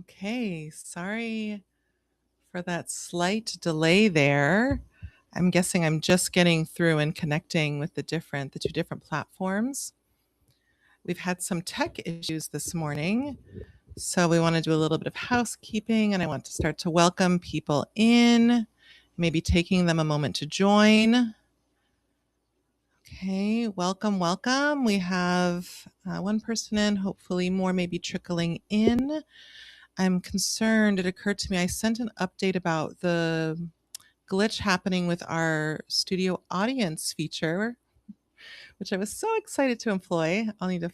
Okay, sorry for that slight delay there. I'm guessing I'm just getting through and connecting with the two different platforms. We've had some tech issues this morning, so we want to do a little bit of housekeeping, and I want to start to welcome people in, maybe taking them a moment to join. Okay, welcome, welcome. We have one person in, hopefully more maybe trickling in. I'm concerned. It occurred to me I sent an update about the glitch happening with our studio audience feature, which I was so excited to employ. I'll need to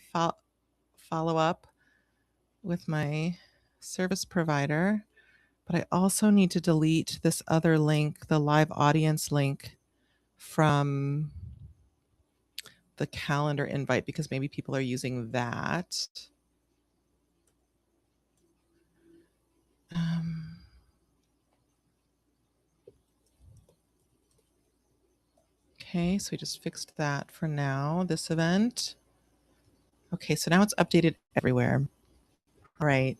follow up with my service provider, but I also need to delete this other link, the live audience link from the calendar invite, because maybe people are using that. Okay, so we just fixed that for now, this event. Okay, so now it's updated everywhere. All right.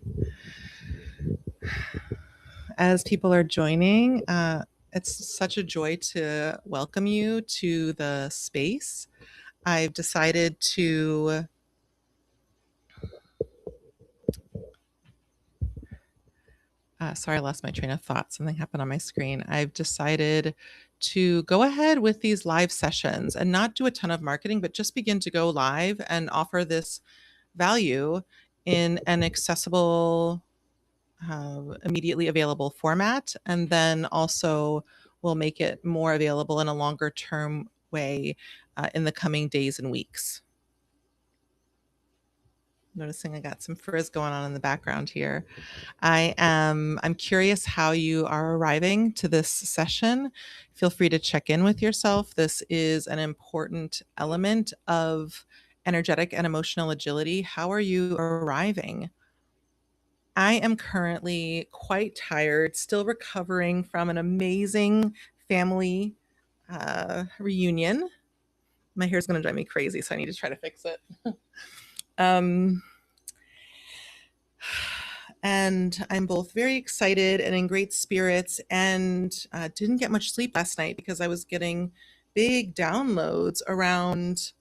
As people are joining, it's such a joy to welcome you to the space. I've decided to sorry, I lost my train of thought. Something happened on my screen. I've decided to go ahead with these live sessions and not do a ton of marketing, but just begin to go live and offer this value in an accessible, immediately available format. And then also we'll make it more available in a longer term way in the coming days and weeks. Noticing I got some frizz going on in the background here. I'm curious how you are arriving to this session. Feel free to check in with yourself. This is an important element of energetic and emotional agility. How are you arriving? I am currently quite tired, still recovering from an amazing family reunion. My hair is going to drive me crazy, so I need to try to fix it. And I'm both very excited and in great spirits, and didn't get much sleep last night because I was getting big downloads around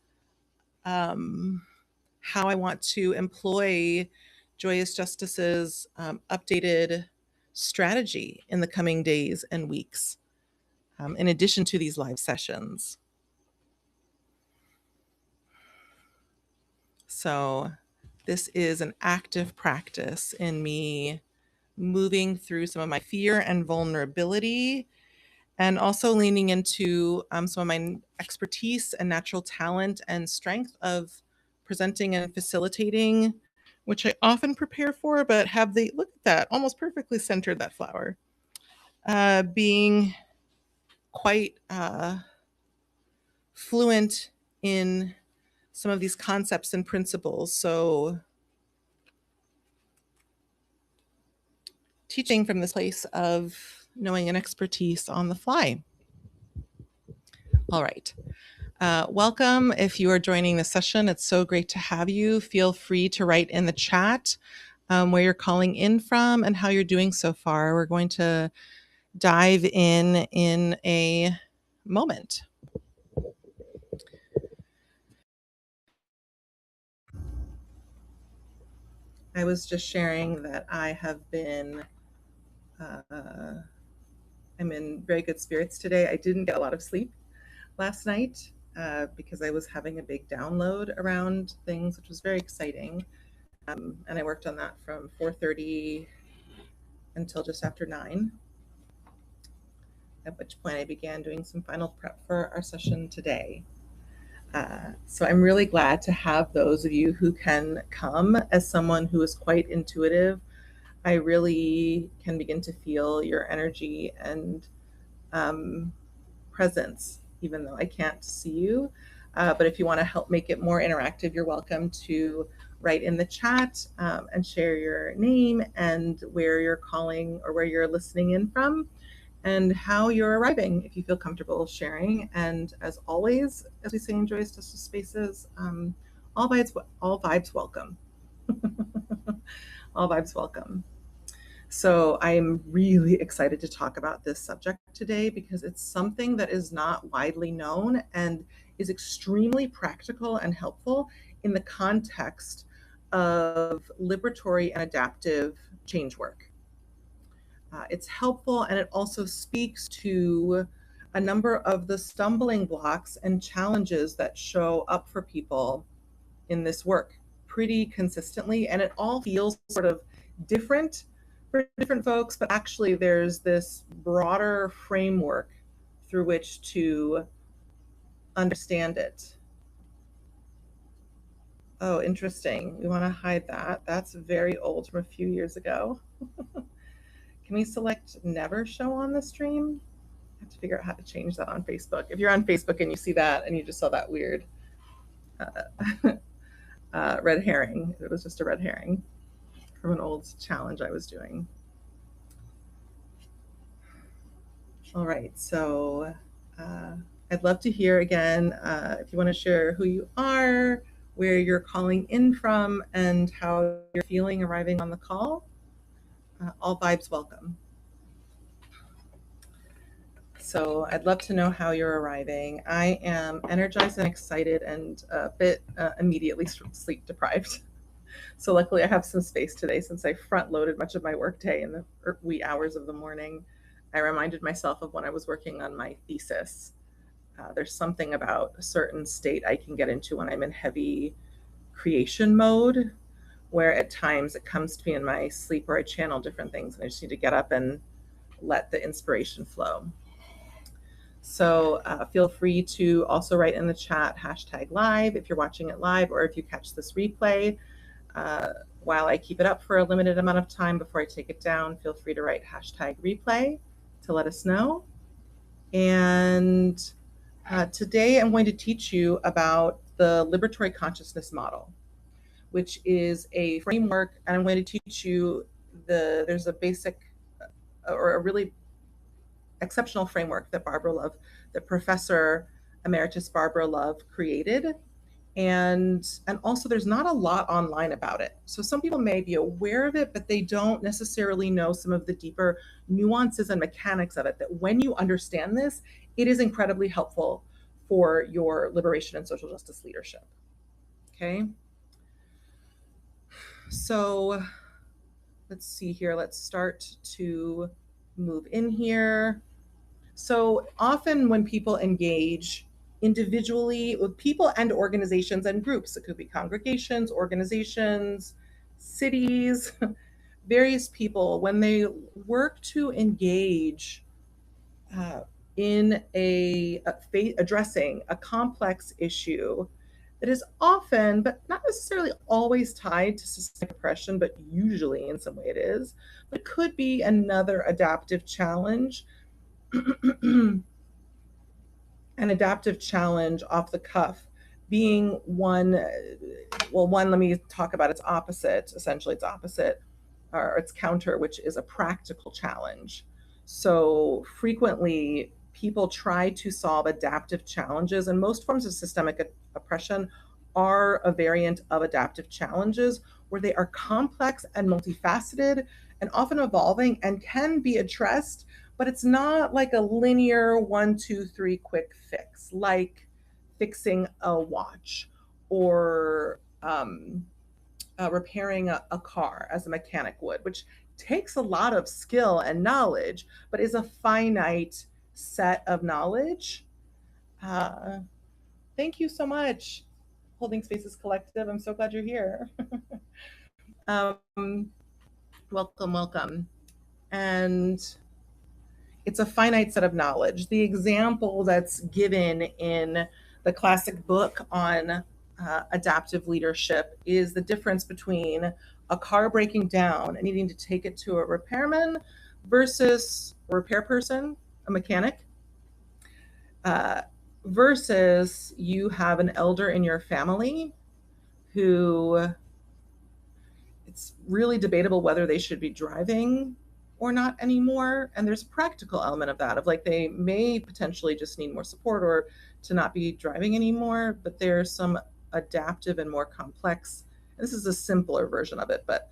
how I want to employ Joyous Justice's updated strategy in the coming days and weeks, in addition to these live sessions. So this is an active practice in me moving through some of my fear and vulnerability, and also leaning into some of my expertise and natural talent and strength of presenting and facilitating, which I often prepare for, but have the, look at that, almost perfectly centered that flower, being quite fluent in some of these concepts and principles. So teaching from this place of knowing and expertise on the fly. All right. Welcome. If you are joining the session, it's so great to have you. Feel free to write in the chat where you're calling in from and how you're doing so far. We're going to dive in a moment. I was just sharing that I have been, I'm in very good spirits today. I didn't get a lot of sleep last night because I was having a big download around things, which was very exciting. And I worked on that from 4:30 until just after 9, at which point I began doing some final prep for our session today. So I'm really glad to have those of you who can come. As someone who is quite intuitive, I really can begin to feel your energy and presence, even though I can't see you. But if you want to help make it more interactive, you're welcome to write in the chat and share your name and where you're calling or where you're listening in from and how you're arriving, if you feel comfortable sharing. And as always, as we say in Joyous Justice Spaces, all vibes welcome. All vibes welcome. So I'm really excited to talk about this subject today because it's something that is not widely known and is extremely practical and helpful in the context of liberatory and adaptive change work. It's helpful, and it also speaks to a number of the stumbling blocks and challenges that show up for people in this work pretty consistently, and it all feels sort of different for different folks, but actually there's this broader framework through which to understand it. Oh, interesting. We want to hide that. That's very old, from a few years ago. Can we select never show on the stream? I have to figure out how to change that on Facebook. If you're on Facebook and you see that and you just saw that weird red herring, it was just a red herring from an old challenge I was doing. All right, so I'd love to hear again if you want to share who you are, where you're calling in from, and how you're feeling arriving on the call. All vibes welcome. So I'd love to know how you're arriving. I am energized and excited and a bit immediately sleep deprived. So luckily I have some space today since I front loaded much of my workday in the wee hours of the morning. I reminded myself of when I was working on my thesis. There's something about a certain state I can get into when I'm in heavy creation mode, where at times it comes to me in my sleep or I channel different things and I just need to get up and let the inspiration flow. So feel free to also write in the chat #live if you're watching it live, or if you catch this replay. While I keep it up for a limited amount of time before I take it down, feel free to write #replay to let us know. And today I'm going to teach you about the liberatory consciousness model, which is a framework, and I'm going to teach you there's a basic or a really exceptional framework that Professor Emeritus Barbara Love created. And also there's not a lot online about it. So some people may be aware of it, but they don't necessarily know some of the deeper nuances and mechanics of it, that when you understand this, it is incredibly helpful for your liberation and social justice leadership. Okay. So let's see here. Let's start to move in here. So often when people engage individually with people and organizations and groups, it could be congregations, organizations, cities, various people, when they work to engage in addressing a complex issue that is often, but not necessarily always, tied to systemic oppression, but usually in some way it is, but it could be another adaptive challenge. An adaptive challenge off the cuff being one, let me talk about its opposite. Essentially its opposite, or its counter, which is a practical challenge. So frequently people try to solve adaptive challenges, and most forms of systemic oppression are a variant of adaptive challenges, where they are complex and multifaceted and often evolving and can be addressed, but it's not like a linear 1, 2, 3 quick fix, like fixing a watch or repairing a car as a mechanic would, which takes a lot of skill and knowledge, but is a finite set of knowledge. Thank you so much, Holding Spaces Collective. I'm so glad you're here. Welcome. And it's a finite set of knowledge. The example that's given in the classic book on adaptive leadership is the difference between a car breaking down and needing to take it to a repairman versus a repair person, a mechanic, versus you have an elder in your family who it's really debatable whether they should be driving or not anymore. And there's a practical element of that, of like they may potentially just need more support or to not be driving anymore, but there's some adaptive and more complex, and this is a simpler version of it, but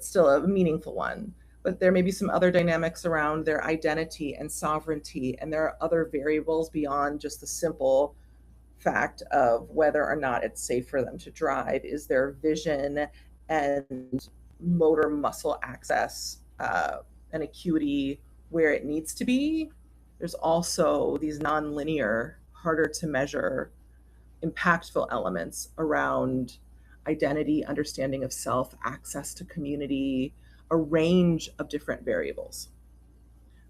still a meaningful one, but there may be some other dynamics around their identity and sovereignty. And there are other variables beyond just the simple fact of whether or not it's safe for them to drive. Is their vision and motor muscle access and acuity where it needs to be? There's also these nonlinear, harder to measure, impactful elements around identity, understanding of self, access to community, a range of different variables,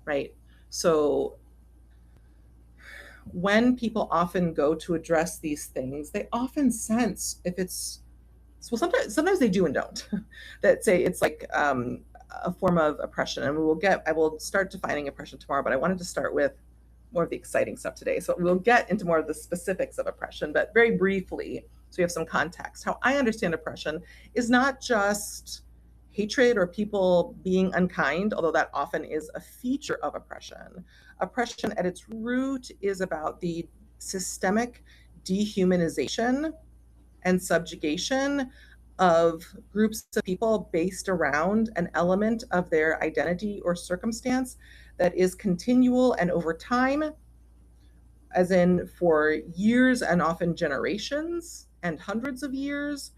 right? So when people often go to address these things, they often sense if it's, well, sometimes they do and don't, that say it's like a form of oppression. And I will start defining oppression tomorrow, but I wanted to start with more of the exciting stuff today. So we'll get into more of the specifics of oppression, but very briefly, so we have some context. How I understand oppression is not just hatred or people being unkind, although that often is a feature of oppression. Oppression at its root is about the systemic dehumanization and subjugation of groups of people based around an element of their identity or circumstance that is continual and over time, as in for years and often generations and hundreds of years,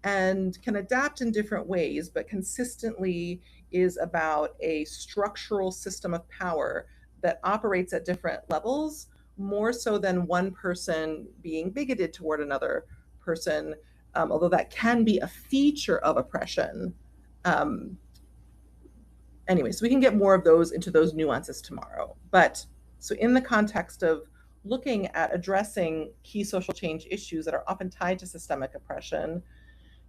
and can adapt in different ways, but consistently is about a structural system of power that operates at different levels, more so than one person being bigoted toward another person, although that can be a feature of oppression. Anyway, so we can get more of those into those nuances tomorrow. But so in the context of looking at addressing key social change issues that are often tied to systemic oppression,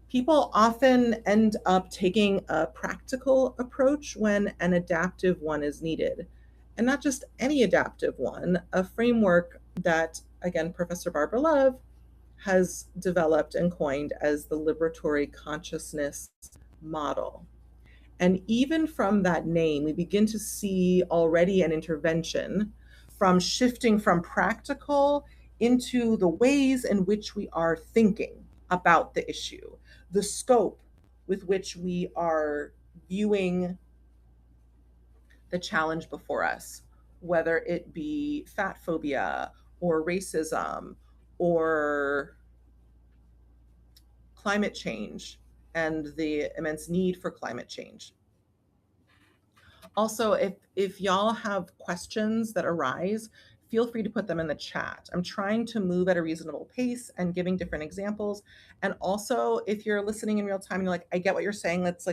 people often end up taking a practical approach when an adaptive one is needed. And not just any adaptive one, a framework that, again, Professor Barbara Love has developed and coined as the liberatory consciousness model. And even from that name, we begin to see already an intervention from shifting from practical into the ways in which we are thinking about the issue, the scope with which we are viewing the challenge before us, whether it be fat phobia or racism or climate change and the immense need for climate change. Also, if y'all have questions that arise, feel free to put them in the chat. I'm trying to move at a reasonable pace and giving different examples. And also, if you're listening in real time and you're like, I get what you're saying, let's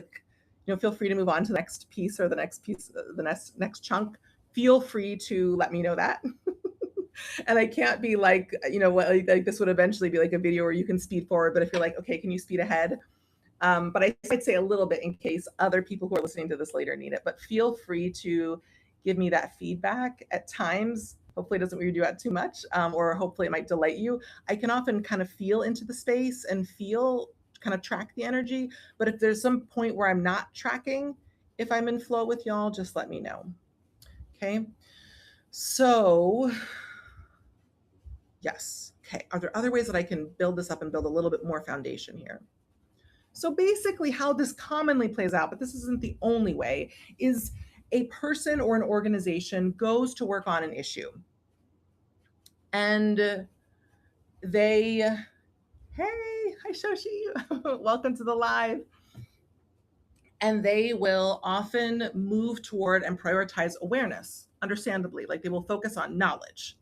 feel free to move on to the next piece or the next chunk. Feel free to let me know that. And I can't be like, like this would eventually be like a video where you can speed forward, but if you're like, okay, can you speed ahead? But I'd say a little bit in case other people who are listening to this later need it. But feel free to give me that feedback at times. Hopefully it doesn't weird you out too much, or hopefully it might delight you. I can often kind of feel into the space and kind of track the energy. But if there's some point where I'm not tracking, if I'm in flow with y'all, just let me know. Okay. So yes. Okay. Are there other ways that I can build this up and build a little bit more foundation here? So basically how this commonly plays out, but this isn't the only way, is a person or an organization goes to work on an issue. And hey, hi Shoshi, welcome to the live. And they will often move toward and prioritize awareness, understandably, like they will focus on knowledge,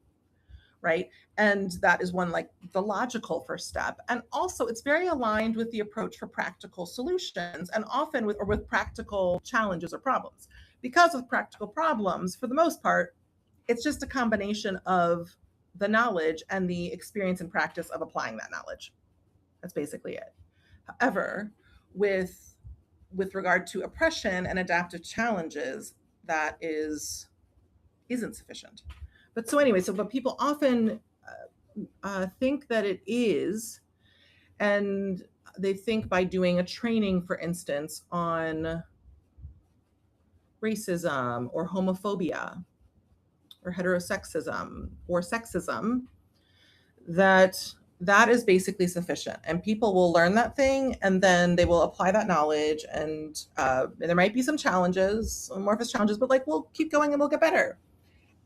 right? And that is one, like the logical first step. And also it's very aligned with the approach for practical solutions and often with practical challenges or problems. Because with practical problems, for the most part, it's just a combination of the knowledge and the experience and practice of applying that knowledge. That's basically it. However, with regard to oppression and adaptive challenges, that isn't sufficient. But so anyway, but people often think that it is, and they think by doing a training, for instance, on racism or homophobia or heterosexism or sexism, that that is basically sufficient. And people will learn that thing and then they will apply that knowledge. And there might be some challenges, amorphous challenges, but like we'll keep going and we'll get better.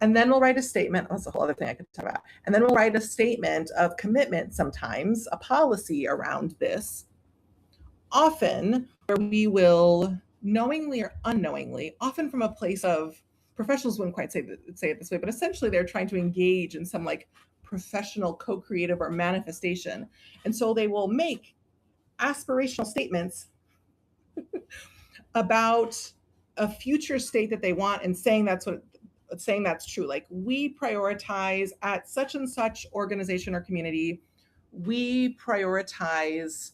And then we'll write a statement. That's a whole other thing I could talk about. And then we'll write a statement of commitment, sometimes a policy around this, often where we will knowingly or unknowingly, often from a place of, professionals wouldn't quite say it this way, but essentially they're trying to engage in some like professional co-creative or manifestation. And so they will make aspirational statements about a future state that they want and saying that's true. Like, we prioritize at such and such organization or community, we prioritize,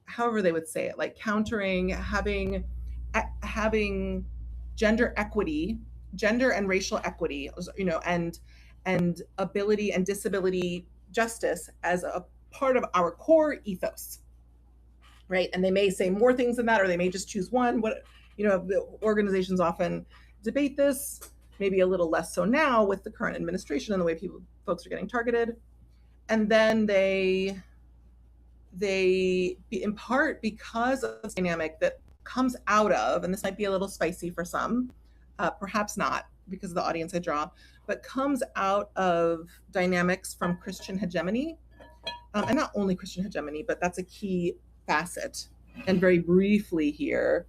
however they would say it, like countering having gender equity, gender and racial equity, and ability and disability justice as a part of our core ethos, right? And they may say more things than that, or they may just choose one. The organizations often debate this, maybe a little less so now with the current administration and the way folks are getting targeted. And then they in part because of this dynamic that comes out of, and this might be a little spicy for some, perhaps not because of the audience I draw, but comes out of dynamics from Christian hegemony, and not only Christian hegemony, but that's a key facet. And very briefly here,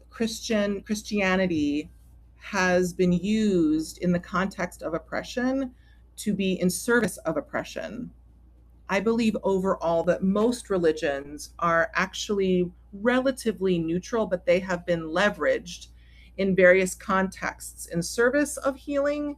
Christianity has been used in the context of oppression to be in service of oppression. I believe overall that most religions are actually relatively neutral, but they have been leveraged in various contexts in service of healing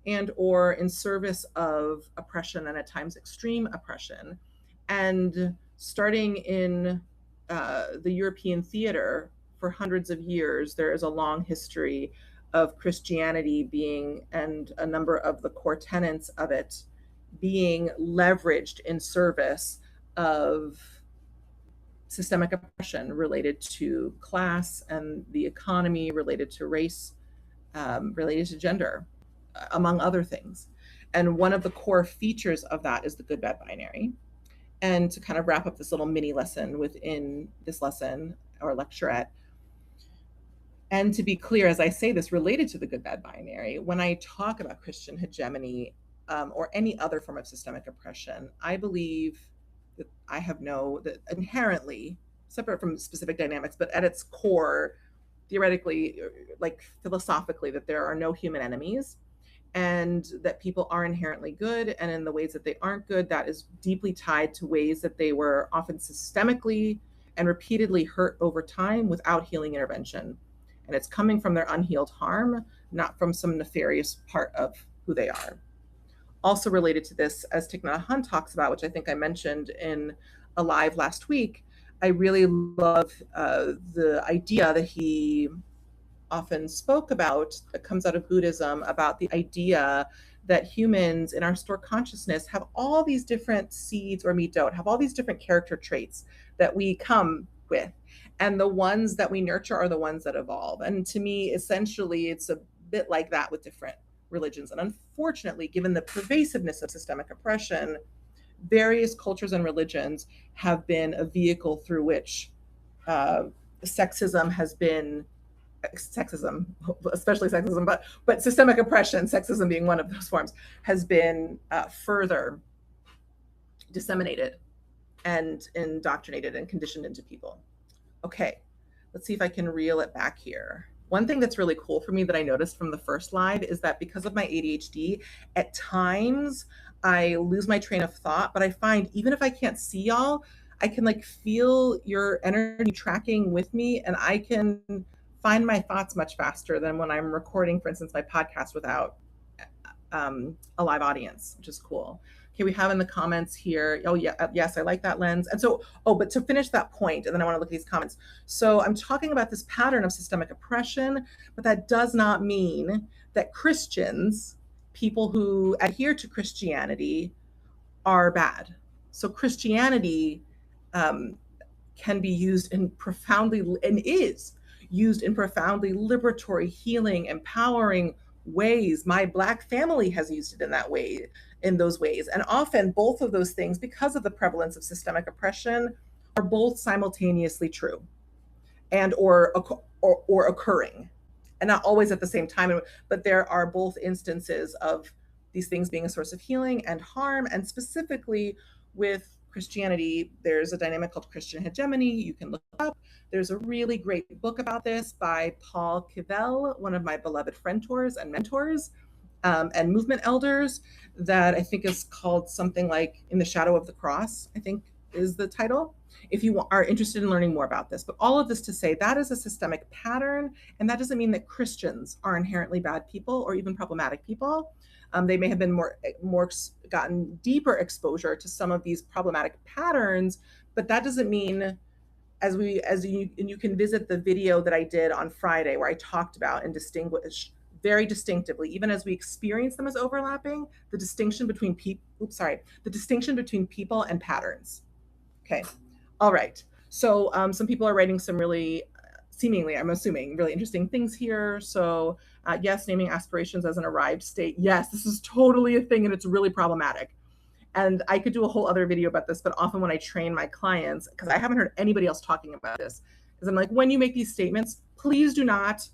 and or in service of oppression, and at times extreme oppression. And starting in the European theater for hundreds of years, there is a long history of Christianity being, and a number of the core tenets of it being leveraged in service of systemic oppression related to class and the economy, related to race, related to gender, among other things. And one of the core features of that is the good bad binary. And to kind of wrap up this little mini lesson within this lesson or lecturette, and to be clear, as I say this related to the good bad binary, when I talk about Christian hegemony, or any other form of systemic oppression, I believe that that inherently, separate from specific dynamics, but at its core, theoretically, like philosophically, that there are no human enemies, and that people are inherently good. And in the ways that they aren't good, that is deeply tied to ways that they were often systemically and repeatedly hurt over time without healing intervention. And it's coming from their unhealed harm, not from some nefarious part of who they are. Also related to this, as Thich Nhat Hanh talks about, which I think I mentioned in a live last week, I really love the idea that he often spoke about, that comes out of Buddhism, about the idea that humans in our stored consciousness have all these different seeds, or we don't, have all these different character traits that we come with. And the ones that we nurture are the ones that evolve. And to me, essentially, it's a bit like that with different religions. And unfortunately, given the pervasiveness of systemic oppression, various cultures and religions have been a vehicle through which sexism has been, especially sexism, but systemic oppression, sexism being one of those forms, has been further disseminated and indoctrinated and conditioned into people. Okay, let's see if I can reel it back here. One thing that's really cool for me that I noticed from the first live is that because of my ADHD, at times I lose my train of thought, but I find even if I can't see y'all, I can like feel your energy tracking with me, and I can find my thoughts much faster than when I'm recording, for instance, my podcast without a live audience, which is cool. Okay, we have in the comments here, oh yeah, yes, I like that lens. And so, but to finish that point, and then I want to look at these comments. So I'm talking about this pattern of systemic oppression, but that does not mean that Christians, people who adhere to Christianity, are bad. So Christianity can be used in profoundly, and is used in profoundly liberatory, healing, empowering ways. My Black family has used it in that way, in those ways. And often both of those things, because of the prevalence of systemic oppression, are both simultaneously true and or occurring, and not always at the same time. But there are both instances of these things being a source of healing and harm. And specifically with Christianity, there's a dynamic called Christian hegemony. You can look it up. There's a really great book about this by Paul Kivel, one of my beloved mentors and mentors, and movement elders, that I think is called something like In the Shadow of the Cross, I think is the title, if you are interested in learning more about this. But all of this to say that is a systemic pattern, and that doesn't mean that Christians are inherently bad people or even problematic people. They may have been more gotten deeper exposure to some of these problematic patterns, but that doesn't mean, as you can visit the video that I did on Friday where I talked about and distinguished very distinctively, even as we experience them as overlapping, the distinction between the distinction between people and patterns. Okay. All right. So some people are writing some really, seemingly, I'm assuming, really interesting things here. So yes, naming aspirations as an arrived state. Yes, this is totally a thing, and it's really problematic. And I could do a whole other video about this, but often when I train my clients, because I haven't heard anybody else talking about this, because I'm like, when you make these statements, please do not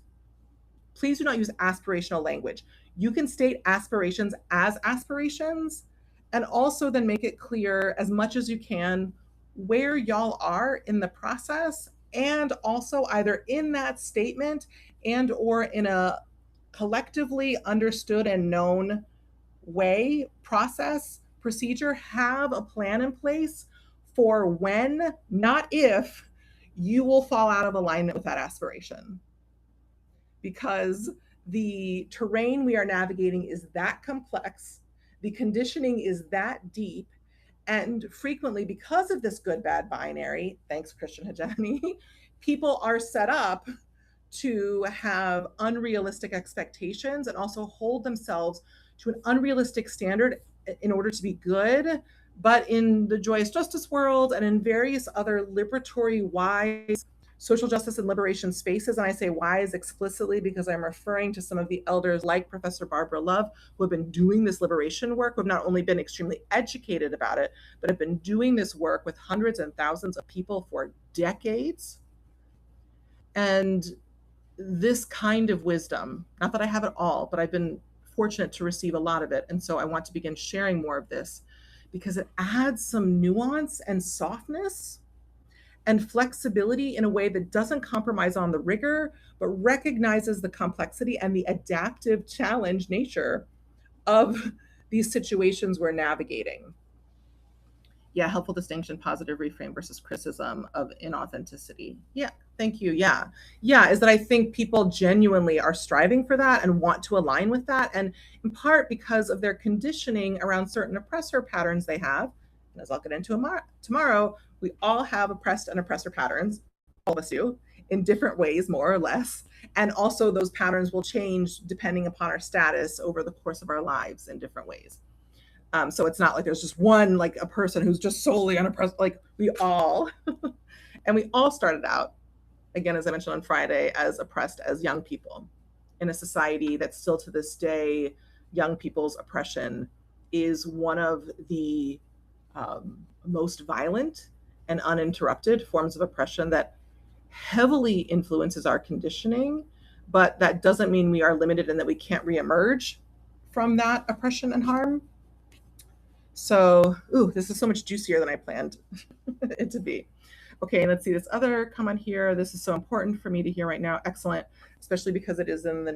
use aspirational language. You can state aspirations as aspirations, and also then make it clear as much as you can where y'all are in the process, and also either in that statement and or in a collectively understood and known way, process, procedure, have a plan in place for when, not if, you will fall out of alignment with that aspiration. Because the terrain we are navigating is that complex, the conditioning is that deep, and frequently, because of this good bad binary, thanks Christian hegemony, people are set up to have unrealistic expectations and also hold themselves to an unrealistic standard in order to be good. But in the joyous justice world and in various other liberatory, wise, social justice and liberation spaces, and I say wise explicitly because I'm referring to some of the elders like Professor Barbara Love, who have been doing this liberation work, who have not only been extremely educated about it, but have been doing this work with hundreds and thousands of people for decades. And this kind of wisdom, not that I have it all, but I've been fortunate to receive a lot of it. And so I want to begin sharing more of this because it adds some nuance and softness and flexibility in a way that doesn't compromise on the rigor, but recognizes the complexity and the adaptive challenge nature of these situations we're navigating. Yeah, helpful distinction, positive reframe versus criticism of inauthenticity. Yeah, thank you. Yeah, is that I think people genuinely are striving for that and want to align with that. And in part because of their conditioning around certain oppressor patterns they have. And as I'll get into tomorrow, we all have oppressed and oppressor patterns, all of us do, in different ways, more or less. And also those patterns will change depending upon our status over the course of our lives in different ways. So it's not like there's just one, like a person who's just solely unoppressed, like we all, and we all started out, again, as I mentioned on Friday, as oppressed as young people in a society that still to this day, young people's oppression is one of the most violent and uninterrupted forms of oppression that heavily influences our conditioning, but that doesn't mean we are limited and that we can't reemerge from that oppression and harm. So, this is so much juicier than I planned it to be. Okay, let's see this other comment here. This is so important for me to hear right now. Excellent, especially because it is in my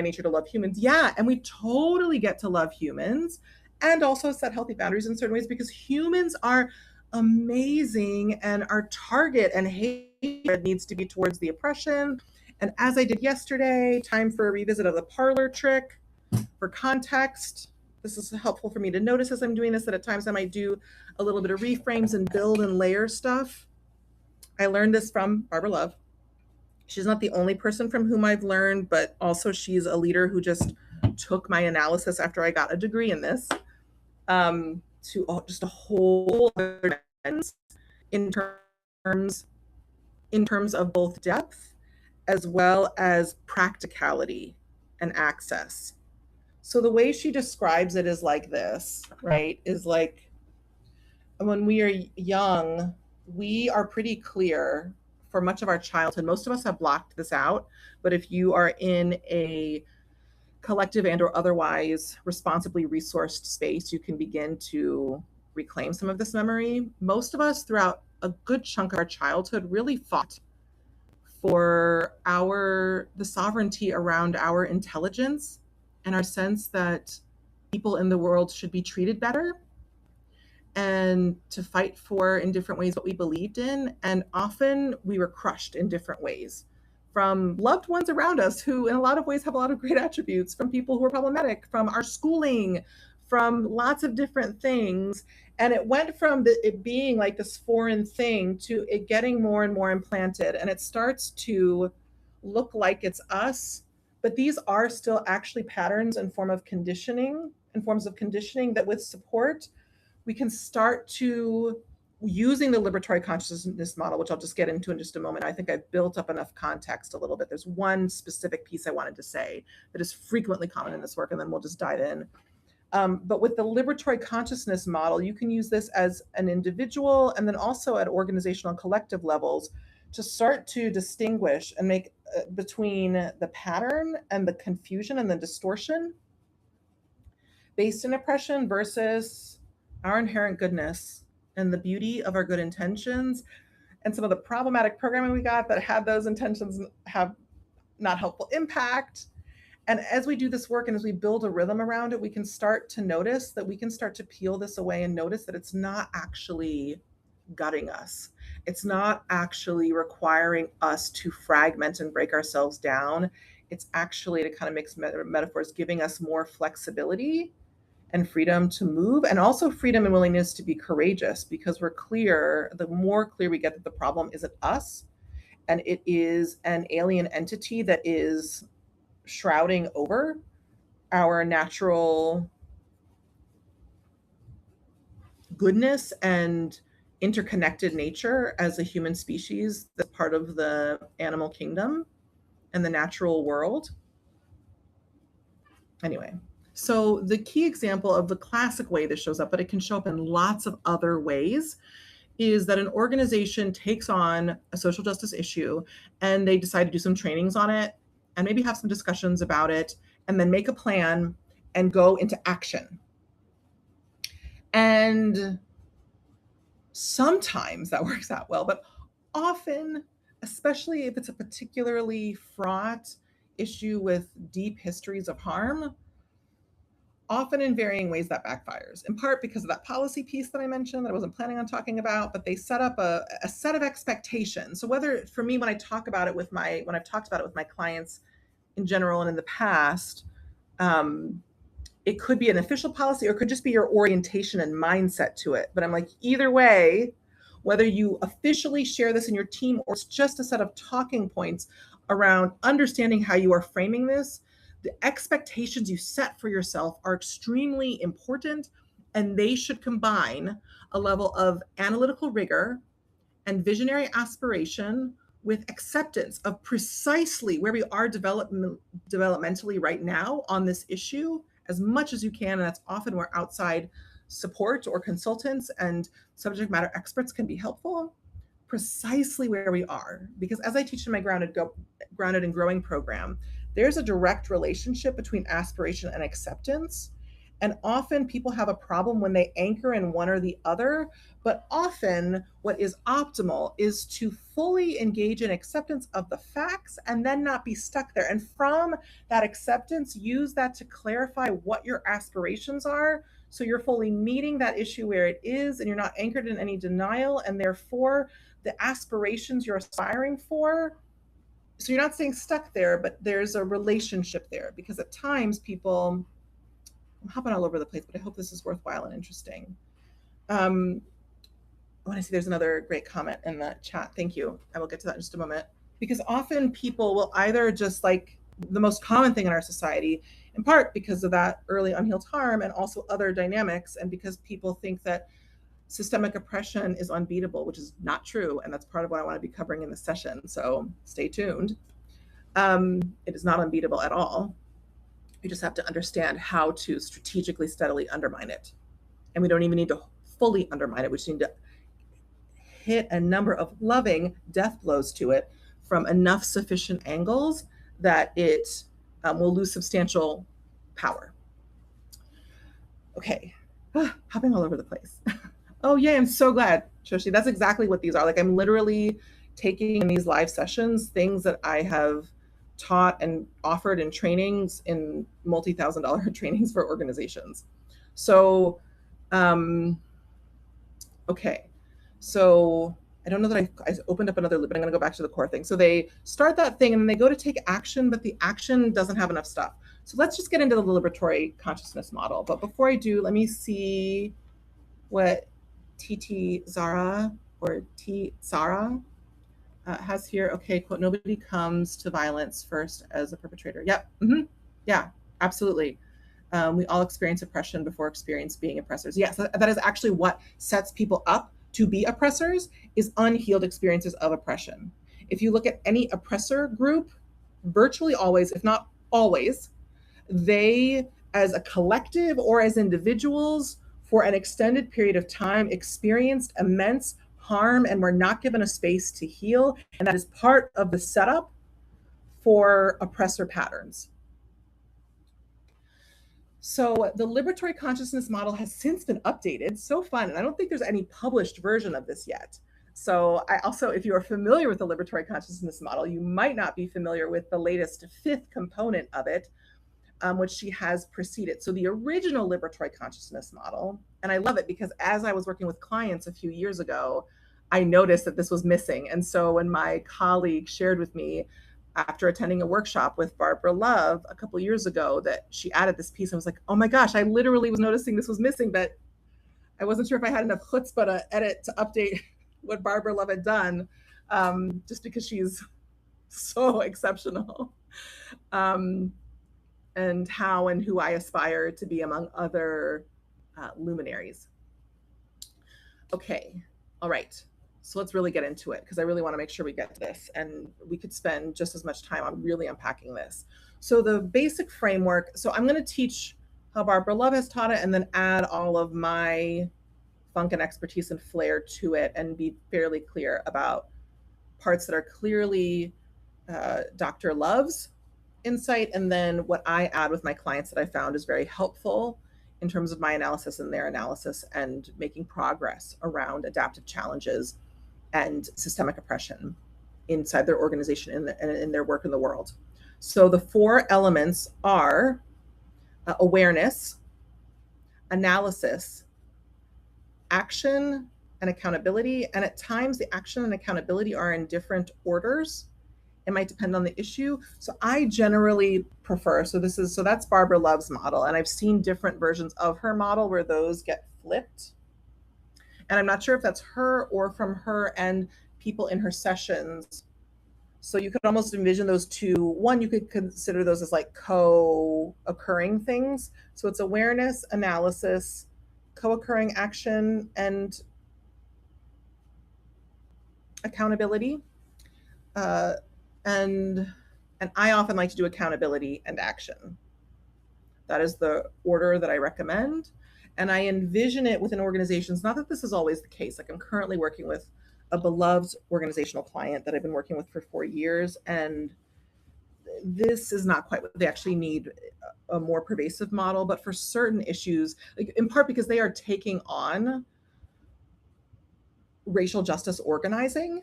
nature to love humans. Yeah, and we totally get to love humans and also set healthy boundaries in certain ways because humans are amazing, and our target and hate needs to be towards the oppression. And as I did yesterday, time for a revisit of the parlor trick for context. This is helpful for me to notice as I'm doing this, that at times I might do a little bit of reframes and build and layer stuff. I learned this from Barbara Love. She's not the only person from whom I've learned, but also she's a leader who just took my analysis after I got a degree in this to just a whole other lens in terms of both depth as well as practicality and access. So the way she describes it is like this, right? Is like when we are young, we are pretty clear for much of our childhood. Most of us have blocked this out, but if you are in a collective and or otherwise responsibly resourced space, you can begin to reclaim some of this memory. Most of us throughout a good chunk of our childhood really fought for the sovereignty around our intelligence and our sense that people in the world should be treated better, and to fight for in different ways what we believed in. And often we were crushed in different ways from loved ones around us who in a lot of ways have a lot of great attributes, from people who are problematic, from our schooling, from lots of different things. And it went from it being like this foreign thing to it getting more and more implanted, and it starts to look like it's us, but these are still actually patterns and forms of conditioning that with support we can start to, using the liberatory consciousness model, which I'll just get into in just a moment. I think I've built up enough context a little bit. There's one specific piece I wanted to say that is frequently common in this work, and then we'll just dive in. But with the liberatory consciousness model, you can use this as an individual and then also at organizational and collective levels to start to distinguish and make between the pattern and the confusion and the distortion based in oppression versus our inherent goodness and the beauty of our good intentions, and some of the problematic programming we got that had those intentions have not helpful impact. And as we do this work and as we build a rhythm around it, we can start to notice that we can start to peel this away and notice that it's not actually gutting us. It's not actually requiring us to fragment and break ourselves down. It's actually, to kind of mix metaphors, giving us more flexibility and freedom to move, and also freedom and willingness to be courageous, because we're clear, the more clear we get that the problem isn't us and it is an alien entity that is shrouding over our natural goodness and interconnected nature as a human species that's part of the animal kingdom and the natural world. Anyway, so the key example of the classic way this shows up, but it can show up in lots of other ways, is that an organization takes on a social justice issue and they decide to do some trainings on it and maybe have some discussions about it and then make a plan and go into action. And sometimes that works out well, but often, especially if it's a particularly fraught issue with deep histories of harm, often in varying ways that backfires, in part because of that policy piece that I mentioned that I wasn't planning on talking about, but they set up a set of expectations. So whether, for me, when I've talked about it with my clients in general and in the past, it could be an official policy or it could just be your orientation and mindset to it. But I'm like, either way, whether you officially share this in your team or it's just a set of talking points around understanding how you are framing this, the expectations you set for yourself are extremely important, and they should combine a level of analytical rigor and visionary aspiration with acceptance of precisely where we are developmentally right now on this issue as much as you can. And that's often where outside support or consultants and subject matter experts can be helpful, precisely where we are. Because as I teach in my Grounded and Growing program, there's a direct relationship between aspiration and acceptance. And often people have a problem when they anchor in one or the other, but often what is optimal is to fully engage in acceptance of the facts and then not be stuck there. And from that acceptance, use that to clarify what your aspirations are. So you're fully meeting that issue where it is, and you're not anchored in any denial. And therefore, the aspirations you're aspiring for, so you're not staying stuck there, but there's a relationship there. Because at times people, I'm hopping all over the place, but I hope this is worthwhile and interesting. I want to see, there's another great comment in the chat. Thank you. I will get to that in just a moment. Because often people will either just, like, the most common thing in our society, in part because of that early unhealed harm and also other dynamics, and because people think that systemic oppression is unbeatable, which is not true. And that's part of what I want to be covering in this session. So stay tuned. It is not unbeatable at all. You just have to understand how to strategically, steadily undermine it. And we don't even need to fully undermine it. We just need to hit a number of loving death blows to it from enough sufficient angles that it will lose substantial power. Okay, hopping all over the place. Oh, yeah, I'm so glad, Shoshi. That's exactly what these are. Like, I'm literally taking in these live sessions things that I have taught and offered in trainings, in multi-$1,000 trainings for organizations. So, okay. So I don't know that I opened up another loop, but I'm going to go back to the core thing. So they start that thing and then they go to take action, but the action doesn't have enough stuff. So let's just get into the liberatory consciousness model. But before I do, let me see what TT Zara or T Zara has here. Okay, quote, nobody comes to violence first as a perpetrator. Yep. Mm-hmm. Yeah, absolutely. We all experience oppression before experience being oppressors. Yes, that is actually what sets people up to be oppressors, is unhealed experiences of oppression. If you look at any oppressor group, virtually always, if not always, they, as a collective or as individuals, for an extended period of time, experienced immense harm and were not given a space to heal. And that is part of the setup for oppressor patterns. So the liberatory consciousness model has since been updated. So fun. And I don't think there's any published version of this yet. So I also, if you are familiar with the liberatory consciousness model, you might not be familiar with the latest 5th component of it, which she has preceded. So the original liberatory consciousness model, and I love it because as I was working with clients a few years ago, I noticed that this was missing. And so when my colleague shared with me after attending a workshop with Barbara Love a couple of years ago that she added this piece, I was like, oh my gosh, I literally was noticing this was missing, but I wasn't sure if I had enough chutzpah to edit to update what Barbara Love had done, just because she's so exceptional. And how and who I aspire to be among other luminaries. Okay, all right. So let's really get into it because I really want to make sure we get to this, and we could spend just as much time on really unpacking this. So the basic framework, so I'm going to teach how Barbara Love has taught it and then add all of my funk and expertise and flair to it and be fairly clear about parts that are clearly Dr. Love's insight, and then what I add with my clients that I found is very helpful in terms of my analysis and their analysis and making progress around adaptive challenges and systemic oppression inside their organization and in their work in the world. So the 4 elements are awareness, analysis, action, and accountability. And at times the action and accountability are in different orders. It might depend on the issue. So I generally prefer, so that's Barbara Love's model. And I've seen different versions of her model where those get flipped. And I'm not sure if that's her or from her and people in her sessions. So you could almost envision those two. One, you could consider those as like co-occurring things. So it's awareness, analysis, co-occurring action, and accountability. And I often like to do accountability and action. That is the order that I recommend. And I envision it within organizations, not that this is always the case. Like I'm currently working with a beloved organizational client that I've been working with for 4 years. And this is not quite what they actually need, a more pervasive model, but for certain issues, like in part because they are taking on racial justice organizing.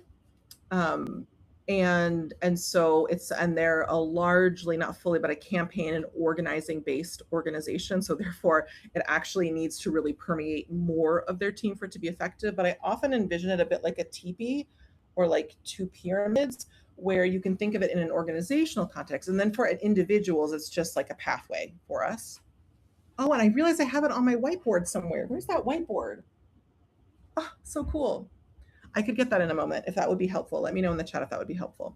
And so they're a largely, not fully, but a campaign and organizing based organization. So therefore it actually needs to really permeate more of their team for it to be effective. But I often envision it a bit like a teepee or like 2 pyramids, where you can think of it in an organizational context. And then for individuals, it's just like a pathway for us. Oh, and I realized I have it on my whiteboard somewhere. Where's that whiteboard? Oh, so cool. I could get that in a moment if that would be helpful. Let me know in the chat if that would be helpful.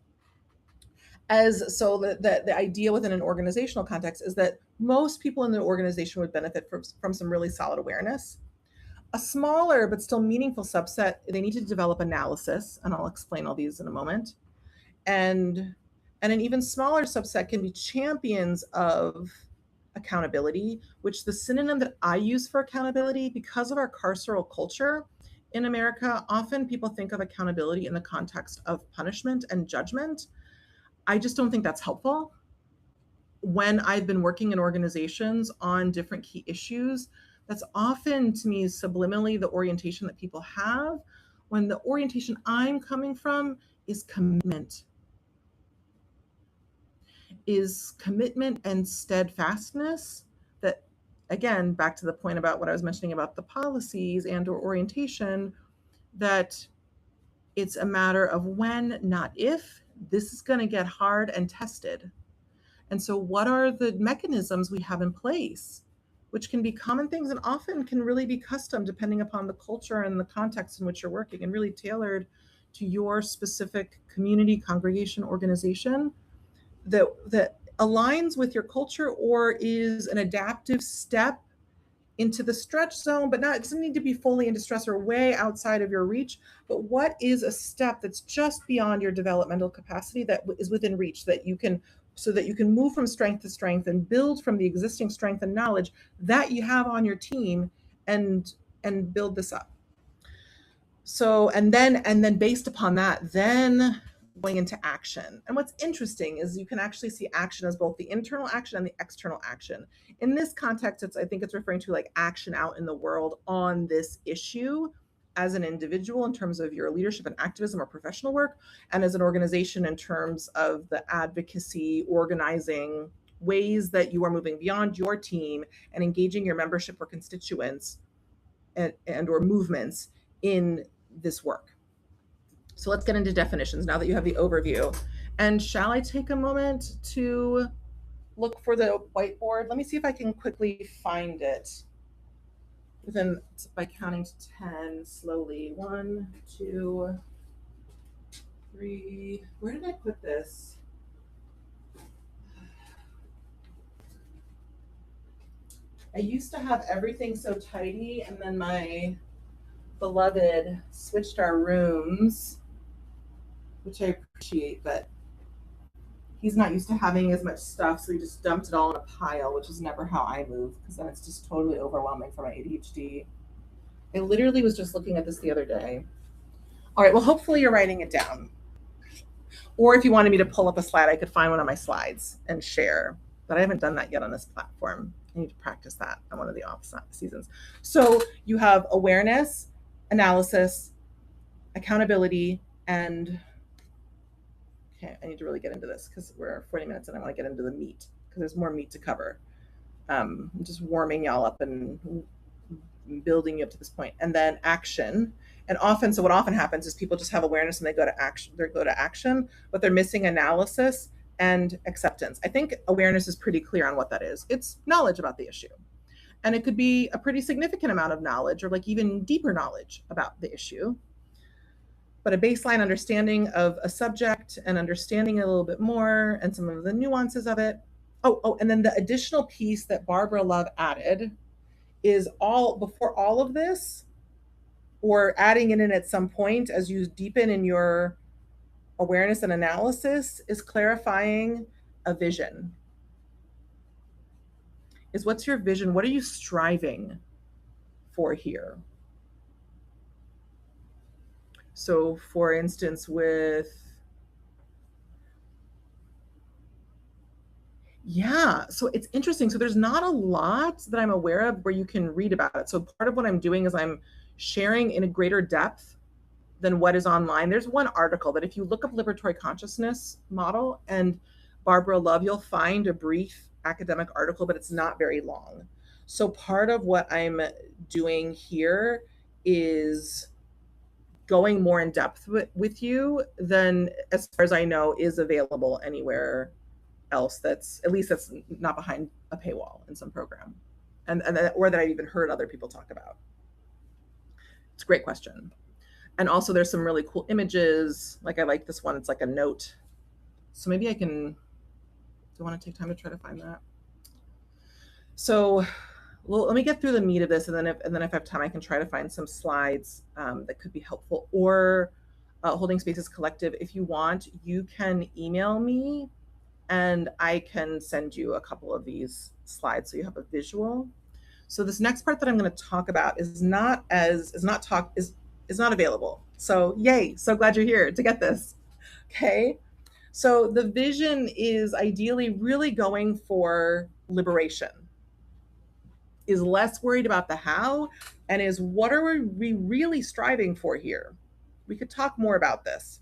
So the idea within an organizational context is that most people in the organization would benefit from some really solid awareness. A smaller but still meaningful subset, they need to develop analysis, and I'll explain all these in a moment. And an even smaller subset can be champions of accountability, which the synonym that I use for accountability, because of our carceral culture in America, often people think of accountability in the context of punishment and judgment. I just don't think that's helpful. When I've been working in organizations on different key issues, that's often to me subliminally the orientation that people have, when the orientation I'm coming from is commitment and steadfastness. That, again, back to the point about what I was mentioning about the policies and or orientation, that it's a matter of when, not if, this is going to get hard and tested. And so what are the mechanisms we have in place, which can be common things and often can really be custom depending upon the culture and the context in which you're working, and really tailored to your specific community, congregation, organization, that aligns with your culture or is an adaptive step into the stretch zone, but not, it doesn't need to be fully into stress or way outside of your reach. But what is a step that's just beyond your developmental capacity that is within reach, that you can, so that you can move from strength to strength and build from the existing strength and knowledge that you have on your team, and build this up. So, and then based upon that, then going into action. And what's interesting is you can actually see action as both the internal action and the external action. In this context, I think it's referring to like action out in the world on this issue as an individual in terms of your leadership and activism or professional work, and as an organization in terms of the advocacy, organizing ways that you are moving beyond your team and engaging your membership or constituents and or movements in this work. So let's get into definitions now that you have the overview. And shall I take a moment to look for the whiteboard? Let me see if I can quickly find it by counting to 10 slowly. 1, 2, 3. Where did I put this? I used to have everything so tidy, and then my beloved switched our rooms, which I appreciate, but he's not used to having as much stuff, so he just dumped it all in a pile, which is never how I move, because then it's just totally overwhelming for my ADHD. I literally was just looking at this the other day. All right, well, hopefully you're writing it down. Or if you wanted me to pull up a slide, I could find one of my slides and share, but I haven't done that yet on this platform. I need to practice that on one of the off seasons. So you have awareness, analysis, accountability, and okay, I need to really get into this because we're 40 minutes and I want to get into the meat because there's more meat to cover. I'm just warming y'all up and building you up to this point. And then action. And often, so what often happens is people just have awareness and they go to action, but they're missing analysis and acceptance. I think awareness is pretty clear on what that is. It's knowledge about the issue. And it could be a pretty significant amount of knowledge or like even deeper knowledge about the issue. But a baseline understanding of a subject and understanding it a little bit more and some of the nuances of it. Oh, and then the additional piece that Barbara Love added is before all of this, or adding it in at some point as you deepen in your awareness and analysis, is clarifying a vision. Is what's your vision? What are you striving for here? So for instance, so it's interesting. So there's not a lot that I'm aware of where you can read about it. So part of what I'm doing is I'm sharing in a greater depth than what is online. There's one article that if you look up liberatory consciousness model and Barbara Love, you'll find a brief academic article, but it's not very long. So part of what I'm doing here is going more in depth with you than, as far as I know, is available anywhere else that's not behind a paywall in some program, or that I've even heard other people talk about. It's a great question. And also there's some really cool images. Like I like this one, it's like a note. So maybe I can, do you want to take time to try to find that? So let me get through the meat of this, and then if I have time, I can try to find some slides that could be helpful. Or Holding Spaces Collective, if you want, you can email me and I can send you a couple of these slide so you have a visual. So this next part that I'm going to talk about is not available. So yay, so glad you're here to get this. Okay. So the vision is ideally really going for liberation, is less worried about the how, and is what are we really striving for here? We could talk more about this.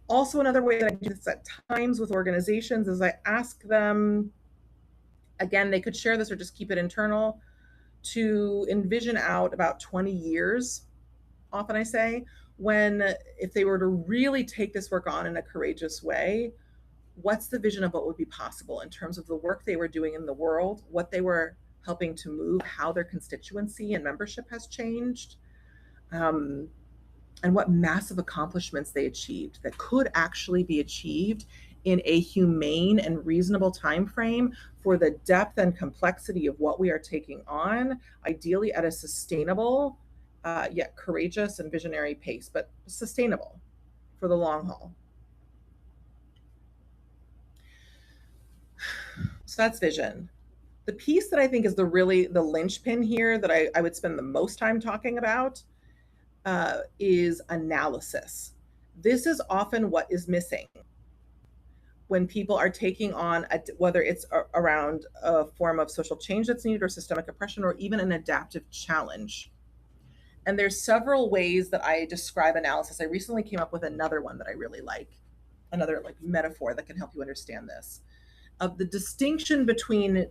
Also, another way that I do this at times with organizations is I ask them, again, they could share this or just keep it internal, to envision out about 20 years, often I say, when if they were to really take this work on in a courageous way, what's the vision of what would be possible in terms of the work they were doing in the world, what they were helping to move, how their constituency and membership has changed, and what massive accomplishments they achieved that could actually be achieved in a humane and reasonable time frame for the depth and complexity of what we are taking on, ideally at a sustainable, yet courageous and visionary pace, but sustainable for the long haul. So that's vision. The piece that I think is the linchpin here that I would spend the most time talking about is analysis. This is often what is missing when people are taking on, whether it's around a form of social change that's needed or systemic oppression or even an adaptive challenge. And there's several ways that I describe analysis. I recently came up with another one that I really like, another like metaphor that can help you understand this. Of the distinction between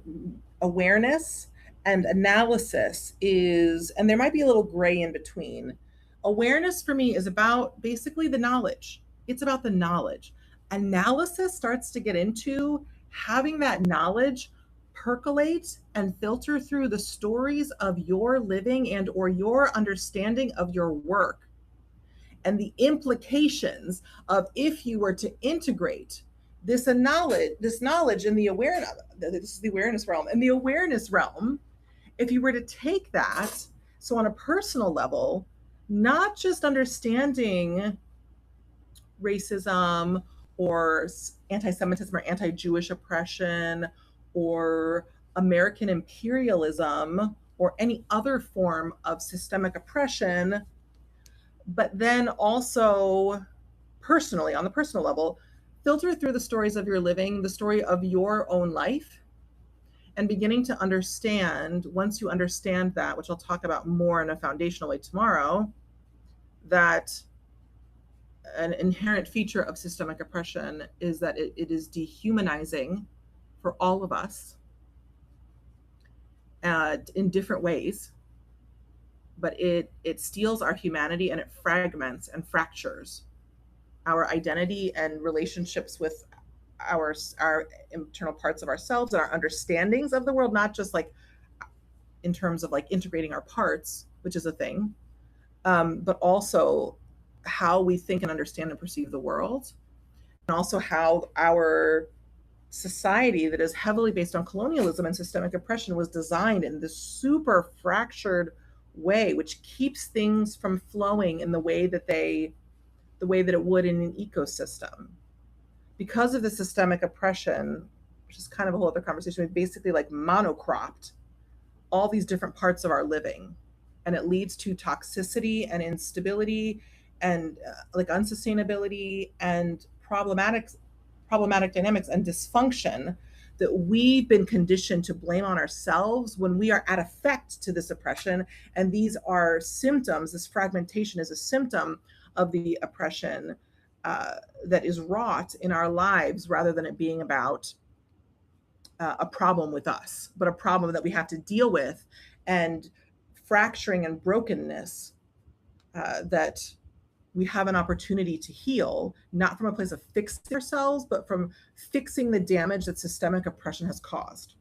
awareness and analysis is, and there might be a little gray in between. Awareness for me is about basically the knowledge. It's about the knowledge. Analysis starts to get into having that knowledge percolate and filter through the stories of your living and or your understanding of your work and the implications of if you were to integrate this knowledge in the awareness, this is the awareness realm. In the awareness realm, if you were to take that, so on a personal level, not just understanding racism or anti-Semitism or anti-Jewish oppression or American imperialism or any other form of systemic oppression, but then also personally, on the personal level, filter through the stories of your living, the story of your own life, and beginning to understand, once you understand that, which I'll talk about more in a foundational way tomorrow, that an inherent feature of systemic oppression is that it is dehumanizing for all of us in different ways, but it steals our humanity and it fragments and fractures our identity and relationships with our internal parts of ourselves and our understandings of the world, not just like in terms of like integrating our parts, which is a thing, but also how we think and understand and perceive the world, and also how our society that is heavily based on colonialism and systemic oppression was designed in this super fractured way, which keeps things from flowing in the way that it would in an ecosystem. Because of the systemic oppression, which is kind of a whole other conversation, we've basically like monocropped all these different parts of our living, and it leads to toxicity and instability and like unsustainability and problematic dynamics and dysfunction that we've been conditioned to blame on ourselves when we are at effect to this oppression. And these are symptoms. This fragmentation is a symptom of the oppression that is wrought in our lives, rather than it being about a problem with us, but a problem that we have to deal with, and fracturing and brokenness that we have an opportunity to heal, not from a place of fixing ourselves, but from fixing the damage that systemic oppression has caused.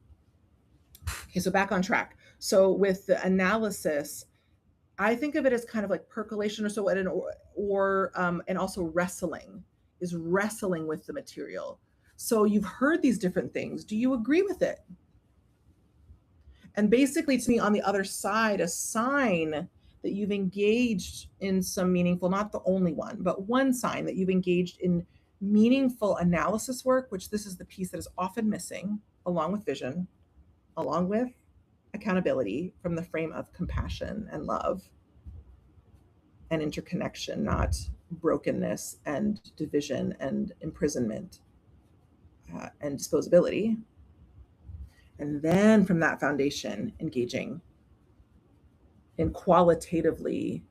Okay, so back on track. So with the analysis, I think of it as kind of like percolation or so, and also wrestling with the material. So you've heard these different things. Do you agree with it? And basically, to me, on the other side, a sign that you've engaged in some meaningful, not the only one, but one sign that you've engaged in meaningful analysis work, which this is the piece that is often missing along with vision, along with accountability from the frame of compassion and love and interconnection, not brokenness and division and imprisonment and disposability. And then from that foundation, engaging in qualitatively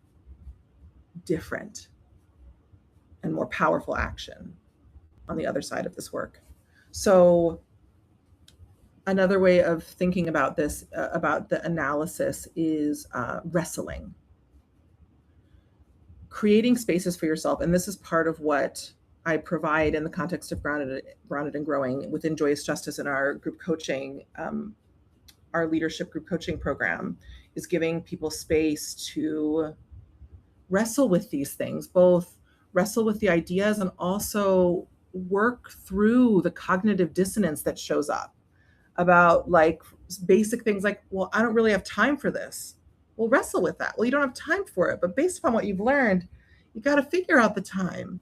different and more powerful action on the other side of this work. So another way of thinking about this, about the analysis, is wrestling. Creating spaces for yourself. And this is part of what I provide in the context of Grounded and Growing within Joyous Justice in our group coaching, our leadership group coaching program, is giving people space to wrestle with these things, both wrestle with the ideas and also work through the cognitive dissonance that shows up about like basic things like, well, I don't really have time for this. Well, wrestle with that. Well, you don't have time for it, but based upon what you've learned, you got to figure out the time.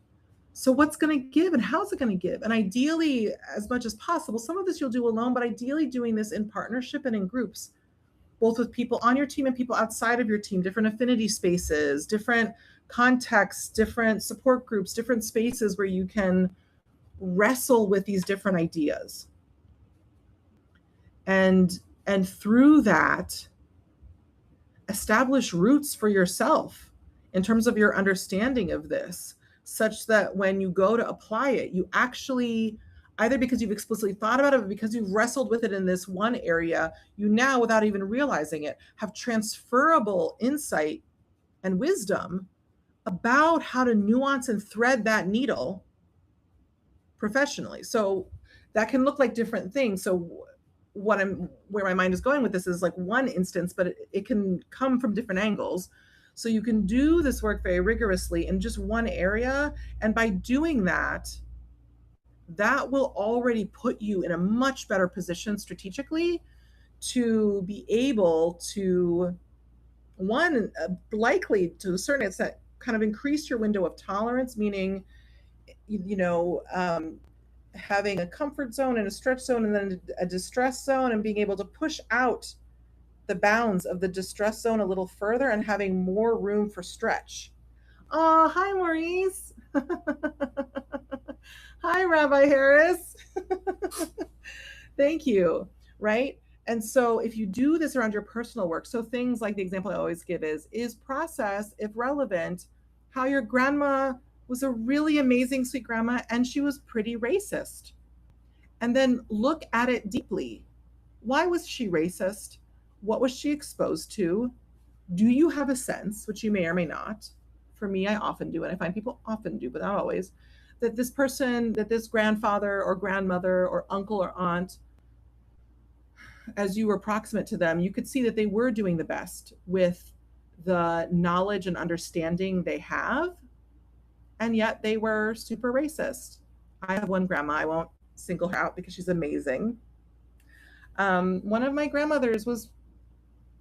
So what's going to give and how's it going to give? And ideally, as much as possible, some of this you'll do alone, but ideally doing this in partnership and in groups, both with people on your team and people outside of your team, different affinity spaces, different contexts, different support groups, different spaces where you can wrestle with these different ideas. And through that, establish roots for yourself in terms of your understanding of this, such that when you go to apply it, you actually, either because you've explicitly thought about it, or because you've wrestled with it in this one area, you now, without even realizing it, have transferable insight and wisdom about how to nuance and thread that needle professionally. So that can look like different things. So where my mind is going with this is like one instance, but it can come from different angles. So you can do this work very rigorously in just one area. And by doing that, that will already put you in a much better position strategically to be able to, one, likely to a certain extent, kind of increase your window of tolerance, meaning, having a comfort zone and a stretch zone and then a distress zone, and being able to push out the bounds of the distress zone a little further and having more room for stretch. Oh, hi, Maurice. Hi, Rabbi Harris. Thank you. Right? And so if you do this around your personal work, so things like the example I always give is process, if relevant, how your grandma was a really amazing, sweet grandma, and she was pretty racist. And then look at it deeply. Why was she racist? What was she exposed to? Do you have a sense, which you may or may not? For me, I often do, and I find people often do, but not always, that this person, that this grandfather or grandmother or uncle or aunt, as you were proximate to them, you could see that they were doing the best with the knowledge and understanding they have, and yet they were super racist. I have one grandma, I won't single her out because she's amazing. One of my grandmothers was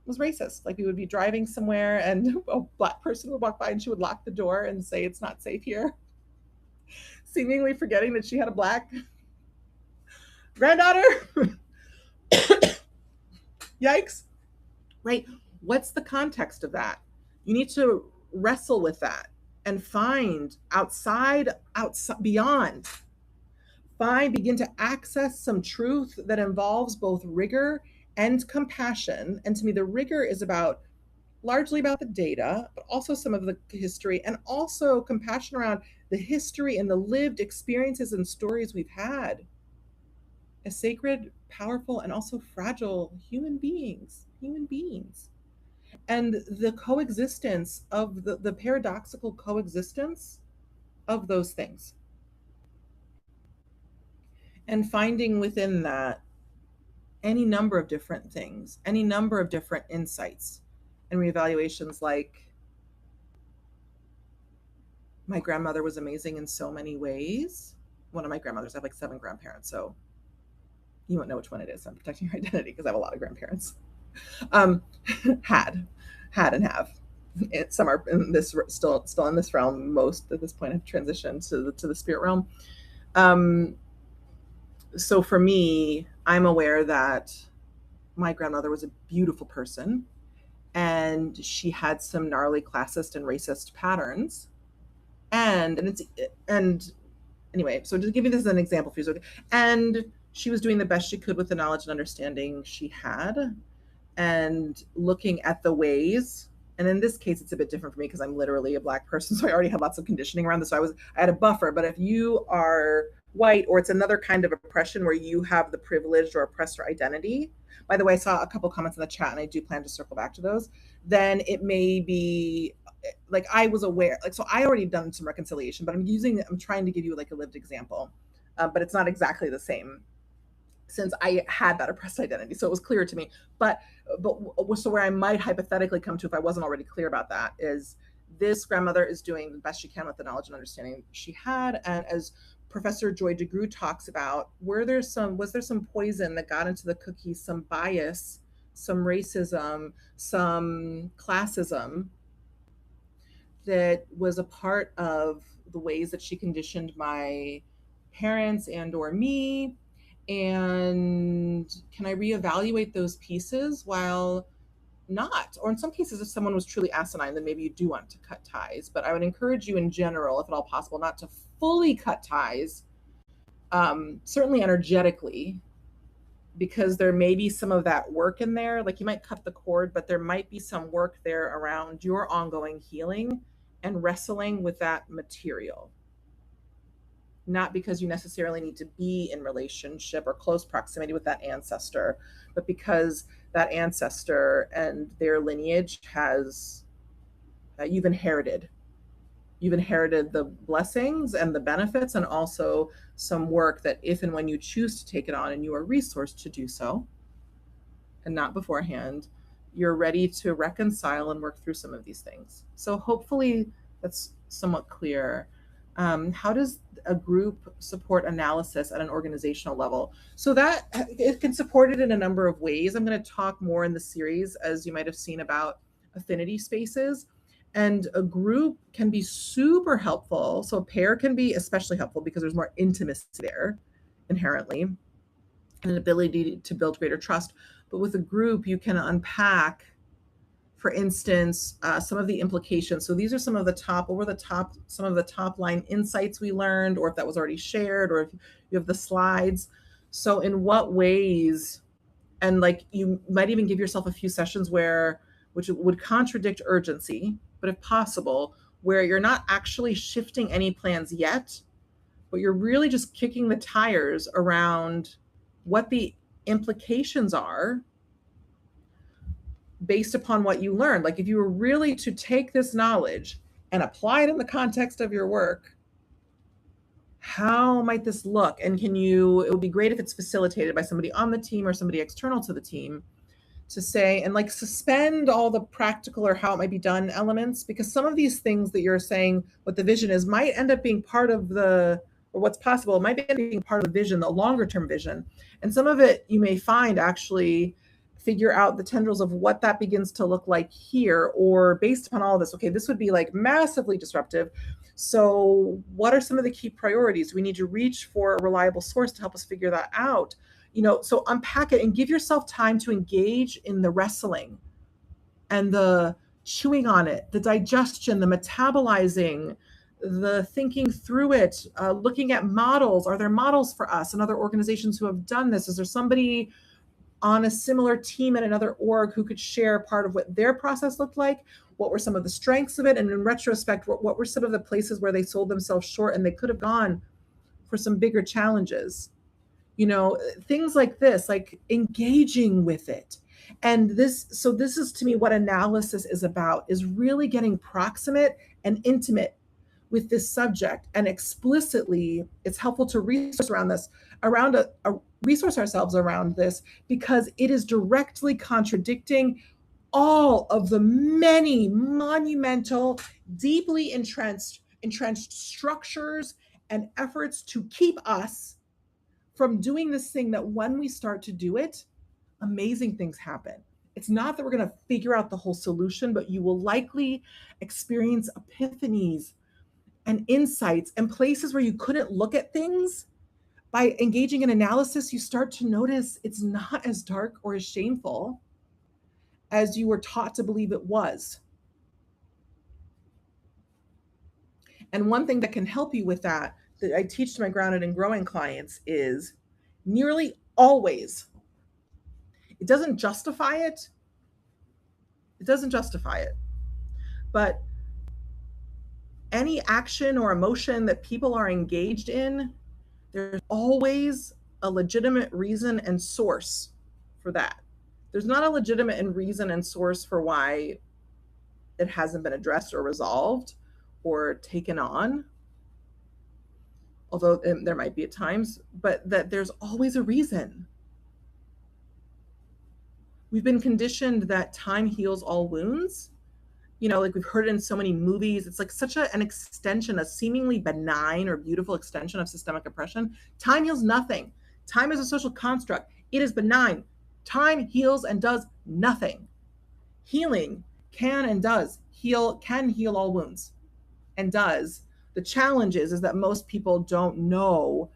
racist. Like, we would be driving somewhere and a Black person would walk by and she would lock the door and say, "It's not safe here," seemingly forgetting that she had a Black granddaughter. Yikes. Right? What's the context of that? You need to wrestle with that and find outside, beyond. Begin to access some truth that involves both rigor and compassion. And to me, the rigor is largely about the data, but also some of the history, and also compassion around the history and the lived experiences and stories we've had as sacred, powerful, and also fragile human beings. And the coexistence of the paradoxical coexistence of those things. And finding within that any number of different things, any number of different insights and reevaluations. Like, my grandmother was amazing in so many ways. One of my grandmothers, I have like 7 grandparents, so you won't know which one it is. I'm protecting your identity because I have a lot of grandparents. Had and have. Some are in this, still in this realm. Most at this point have transitioned to the spirit realm. So for me, I'm aware that my grandmother was a beautiful person, and she had some gnarly classist and racist patterns. And anyway, so to give you this as an example for you, and she was doing the best she could with the knowledge and understanding she had, and looking at the ways. And in this case, it's a bit different for me because I'm literally a Black person, so I already have lots of conditioning around this. So I had a buffer. But if you are white, or it's another kind of oppression where you have the privileged or oppressor identity, by the way, I saw a couple comments in the chat, and I do plan to circle back to those, then it may be like I was aware, like, so I already done some reconciliation, but I'm trying to give you like a lived example, but it's not exactly the same since I had that oppressed identity. So it was clear to me. But so where I might hypothetically come to, if I wasn't already clear about that, is this grandmother is doing the best she can with the knowledge and understanding she had. And as Professor Joy DeGruy talks about, was there some poison that got into the cookies, some bias, some racism, some classism that was a part of the ways that she conditioned my parents and or me? And can I reevaluate those pieces while not? Or in some cases, if someone was truly asinine, then maybe you do want to cut ties. But I would encourage you in general, if at all possible, not to fully cut ties, certainly energetically, because there may be some of that work in there. Like you might cut the cord, but there might be some work there around your ongoing healing and wrestling with that material. Not because you necessarily need to be in relationship or close proximity with that ancestor, but because that ancestor and their lineage has, you've inherited the blessings and the benefits, and also some work that if and when you choose to take it on and you are resourced to do so, and not beforehand, you're ready to reconcile and work through some of these things. So hopefully that's somewhat clear. How does a group support analysis at an organizational level? So that it can support it in a number of ways. I'm going to talk more in the series, as you might have seen, about affinity spaces. And a group can be super helpful. So a pair can be especially helpful because there's more intimacy there inherently, and an ability to build greater trust. But with a group, you can unpack, for instance, some of the implications. So these are some of the top line insights we learned, or if that was already shared, or if you have the slides. So in what ways, and like you might even give yourself a few sessions which would contradict urgency, but if possible, where you're not actually shifting any plans yet, but you're really just kicking the tires around what the implications are based upon what you learned. Like if you were really to take this knowledge and apply it in the context of your work, how might this look? And it would be great if it's facilitated by somebody on the team or somebody external to the team to say, and like suspend all the practical or how it might be done elements, because some of these things that you're saying what the vision is might end up being part of or what's possible, might end up being part of the vision, the longer term vision. And some of it you may find actually figure out the tendrils of what that begins to look like here, or based upon all of this, okay, this would be like massively disruptive. So what are some of the key priorities? We need to reach for a reliable source to help us figure that out. So unpack it and give yourself time to engage in the wrestling and the chewing on it, the digestion, the metabolizing, the thinking through it, looking at models. Are there models for us and other organizations who have done this? Is there somebody on a similar team at another org who could share part of what their process looked like? What were some of the strengths of it? And in retrospect, what were some of the places where they sold themselves short and they could have gone for some bigger challenges? Things like this, like engaging with it. And this is to me what analysis is about, is really getting proximate and intimate with this subject. And explicitly, it's helpful to resource ourselves around this, because it is directly contradicting all of the many monumental, deeply entrenched structures and efforts to keep us from doing this thing that when we start to do it, amazing things happen. It's not that we're going to figure out the whole solution, but you will likely experience epiphanies and insights and places where you couldn't look at things By engaging in analysis, you start to notice it's not as dark or as shameful as you were taught to believe it was. And one thing that can help you with that I teach to my grounded and growing clients is nearly always, it doesn't justify it. It doesn't justify it. But any action or emotion that people are engaged in, there's always a legitimate reason and source for that. There's not a legitimate reason and source for why it hasn't been addressed or resolved or taken on, although there might be at times, but that there's always a reason. We've been conditioned that time heals all wounds. Like we've heard it in so many movies. It's like such an extension, a seemingly benign or beautiful extension of systemic oppression. Time heals nothing. Time is a social construct. It is benign. Time heals and does nothing. Healing can heal all wounds and does. The challenge is that most people don't know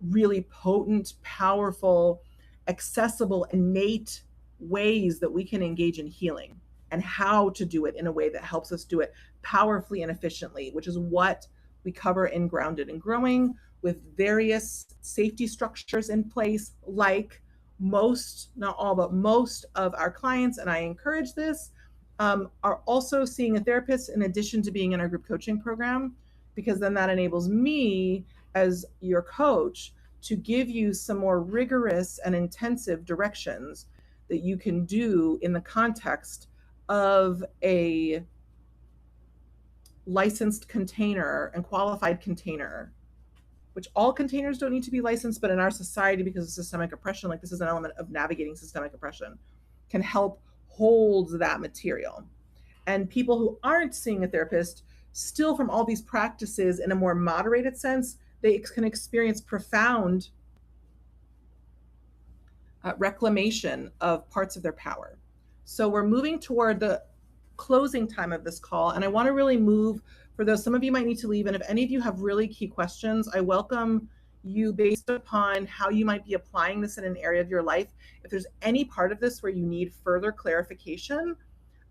really potent, powerful, accessible, innate ways that we can engage in healing and how to do it in a way that helps us do it powerfully and efficiently, which is what we cover in Grounded and Growing, with various safety structures in place, like most, not all, but most of our clients, and I encourage this, are also seeing a therapist in addition to being in our group coaching program, because then that enables me as your coach to give you some more rigorous and intensive directions that you can do in the context of a licensed container and qualified container, which all containers don't need to be licensed, but in our society, because of systemic oppression, like this is an element of navigating systemic oppression, can help hold that material. And people who aren't seeing a therapist, still from all these practices in a more moderated sense, they can experience profound reclamation of parts of their power. So we're moving toward the closing time of this call, and I want to really move for those. Some of you might need to leave, and if any of you have really key questions, I welcome you based upon how you might be applying this in an area of your life. If there's any part of this where you need further clarification,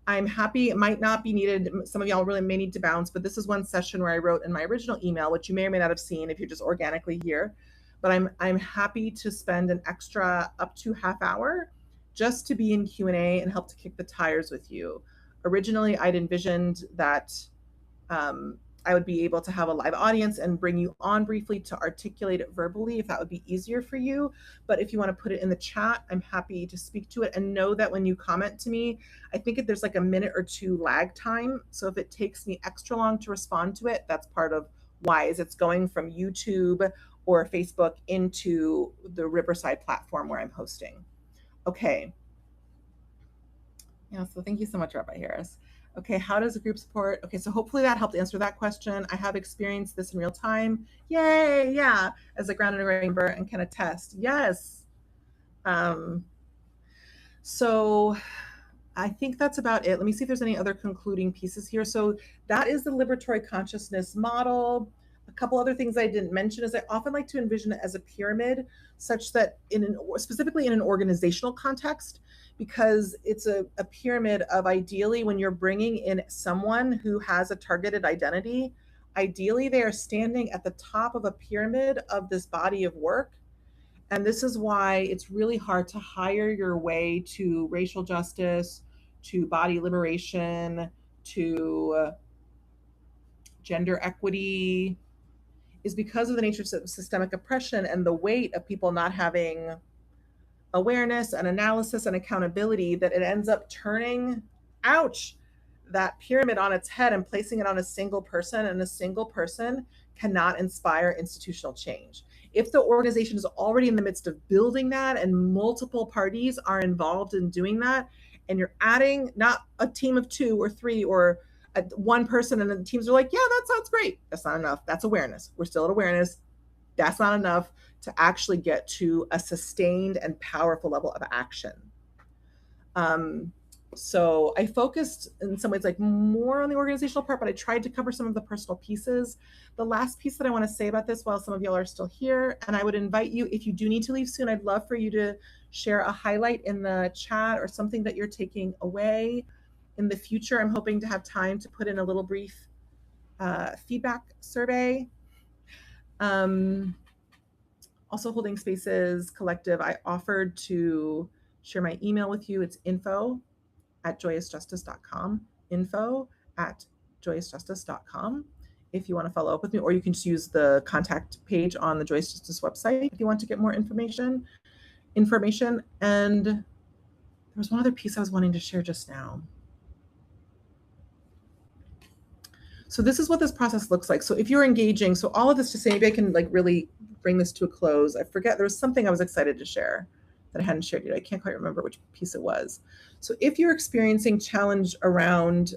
I'm happy. It might not be needed. Some of y'all really may need to bounce, but this is one session where I wrote in my original email, which you may or may not have seen if you're just organically here. But I'm happy to spend an extra up to half hour just to be in Q&A and help to kick the tires with you. Originally, I'd envisioned that I would be able to have a live audience and bring you on briefly to articulate it verbally, if that would be easier for you. But if you want to put it in the chat, I'm happy to speak to it. And know that when you comment to me, I think there's like a minute or two lag time. So if it takes me extra long to respond to it, that's part of why, is it's going from YouTube or Facebook into the Riverside platform where I'm hosting. Okay. Yeah, so thank you so much, Rabbi Harris. Okay, how does a group support? Okay, so hopefully that helped answer that question. I have experienced this in real time. Yay, yeah, as a grounded and growing member and can attest. Yes. So I think that's about it. Let me see if there's any other concluding pieces here. So that is the liberatory consciousness model. A couple other things I didn't mention is I often like to envision it as a pyramid, such that specifically in an organizational context, because it's a pyramid of, ideally, when you're bringing in someone who has a targeted identity, ideally they are standing at the top of a pyramid of this body of work. And this is why it's really hard to hire your way to racial justice, to body liberation, to gender equity, is because of the nature of systemic oppression and the weight of people not having awareness and analysis and accountability, that it ends up turning, that pyramid on its head and placing it on a single person, and a single person cannot inspire institutional change. If the organization is already in the midst of building that and multiple parties are involved in doing that, and you're adding not a team of 2 or 3 or one person, and the teams are like, yeah, that sounds great. That's not enough. That's awareness. We're still at awareness. That's not enough to actually get to a sustained and powerful level of action. So I focused in some ways like more on the organizational part, but I tried to cover some of the personal pieces. The last piece that I want to say about this while some of y'all are still here, and I would invite you, if you do need to leave soon, I'd love for you to share a highlight in the chat or something that you're taking away. In the future, I'm hoping to have time to put in a little brief feedback survey. Also, Holding Spaces Collective, I offered to share my email with you. It's info@joyousjustice.com, info@joyousjustice.com, if you want to follow up with me, or you can just use the contact page on the Joyous Justice website if you want to get more information. And there was one other piece I was wanting to share just now. So this is what this process looks like. So if you're engaging, so all of this to say, maybe I can like really bring this to a close. I forget, there was something I was excited to share that I hadn't shared yet. I can't quite remember which piece it was. So if you're experiencing challenge around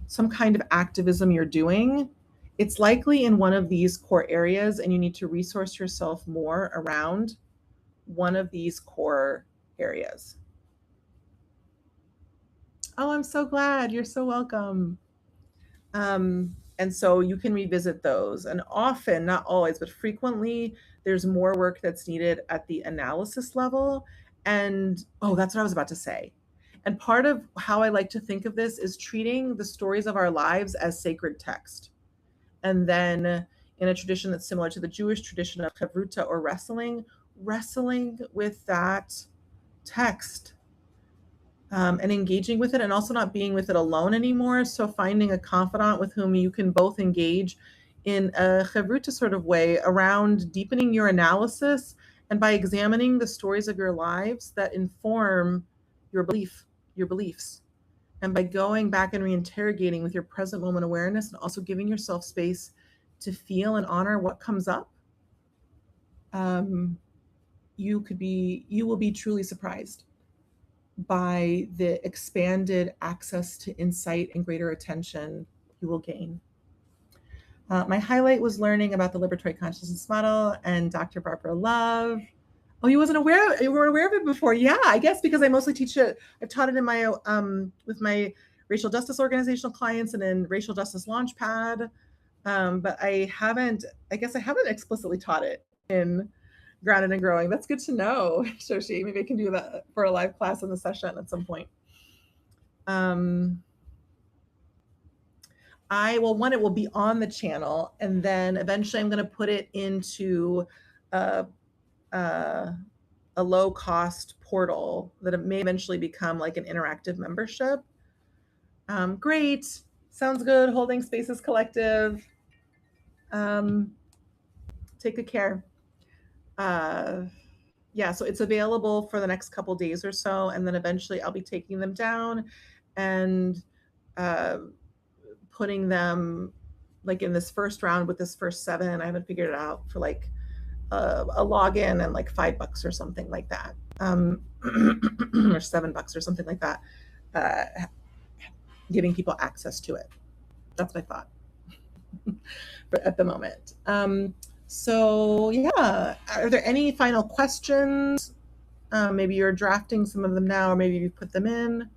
some kind of activism you're doing, it's likely in one of these core areas, and you need to resource yourself more around one of these core areas. Oh, I'm so glad. You're so welcome. And so you can revisit those. And often, not always, but frequently, there's more work that's needed at the analysis level. And that's what I was about to say. And part of how I like to think of this is treating the stories of our lives as sacred text. And then in a tradition that's similar to the Jewish tradition of Chavruta or wrestling with that text. And engaging with it, and also not being with it alone anymore. So finding a confidant with whom you can both engage in a chavruta sort of way around deepening your analysis, and by examining the stories of your lives that inform your beliefs. And by going back and reinterrogating with your present moment awareness, and also giving yourself space to feel and honor what comes up, you will be truly surprised by the expanded access to insight and greater attention you will gain. My highlight was learning about the liberatory consciousness model and Dr. Barbara Love. Oh, you weren't aware of it before? Yeah, I guess because I mostly teach it. I've taught it in my with my racial justice organizational clients and in Racial Justice Launchpad, but I haven't explicitly taught it in Grounded and Growing. That's good to know, Shoshi. Maybe I can do that for a live class in the session at some point. It will be on the channel, and then eventually I'm going to put it into a low-cost portal that it may eventually become like an interactive membership. Great. Sounds good. Holding Spaces Collective. Take good care. So it's available for the next couple days or so, and then eventually I'll be taking them down and putting them like in this first round with this first 7. I haven't figured it out, for like a login and like $5 or something like that, or $7 or something like that, giving people access to it. That's my thought at the moment. So yeah, are there any final questions? Maybe you're drafting some of them now, or maybe you put them in.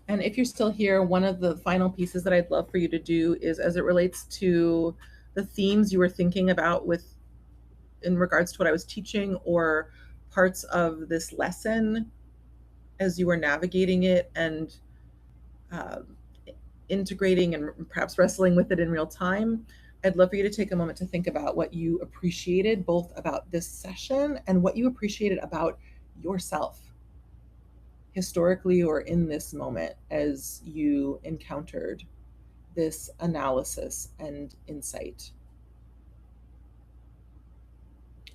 And if you're still here, one of the final pieces that I'd love for you to do is, as it relates to the themes you were thinking about in regards to what I was teaching, or parts of this lesson as you were navigating it and integrating and perhaps wrestling with it in real time, I'd love for you to take a moment to think about what you appreciated both about this session and what you appreciated about yourself historically or in this moment as you encountered this analysis and insight.